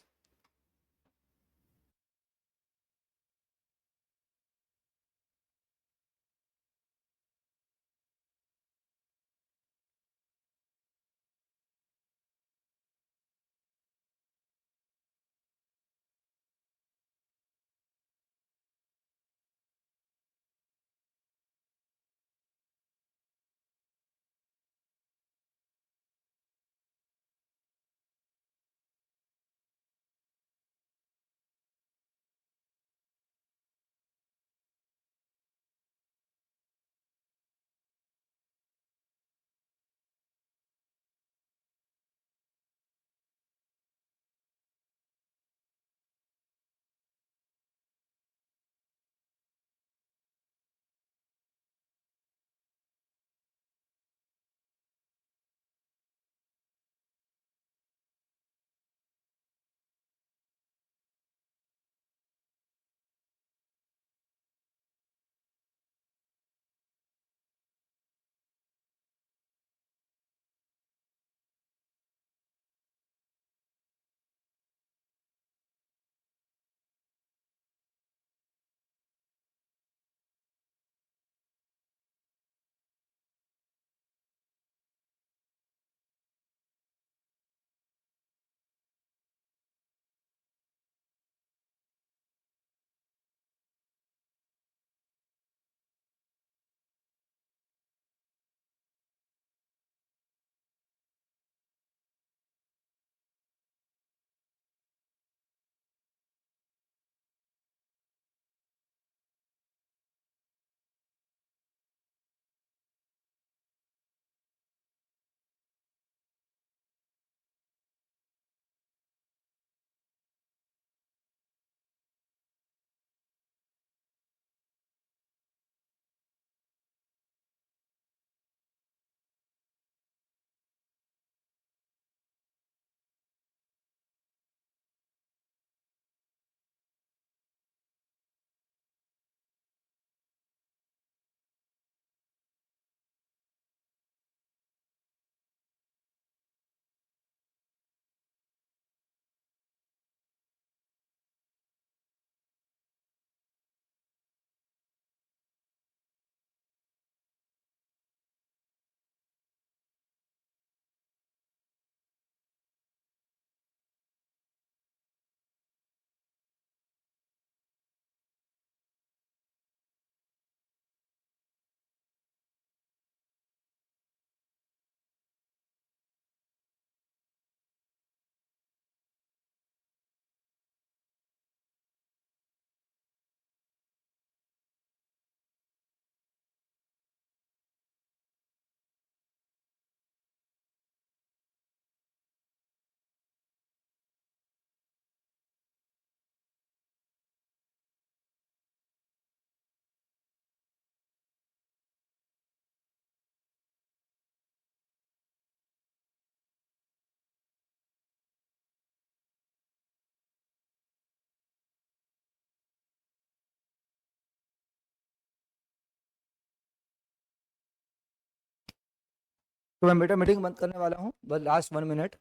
Speaker 1: तो मैं बेटा मीटिंग बंद करने वाला हूँ, बस last 1 minute.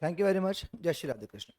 Speaker 1: Thank you very much. जय श्री राधे कृष्ण।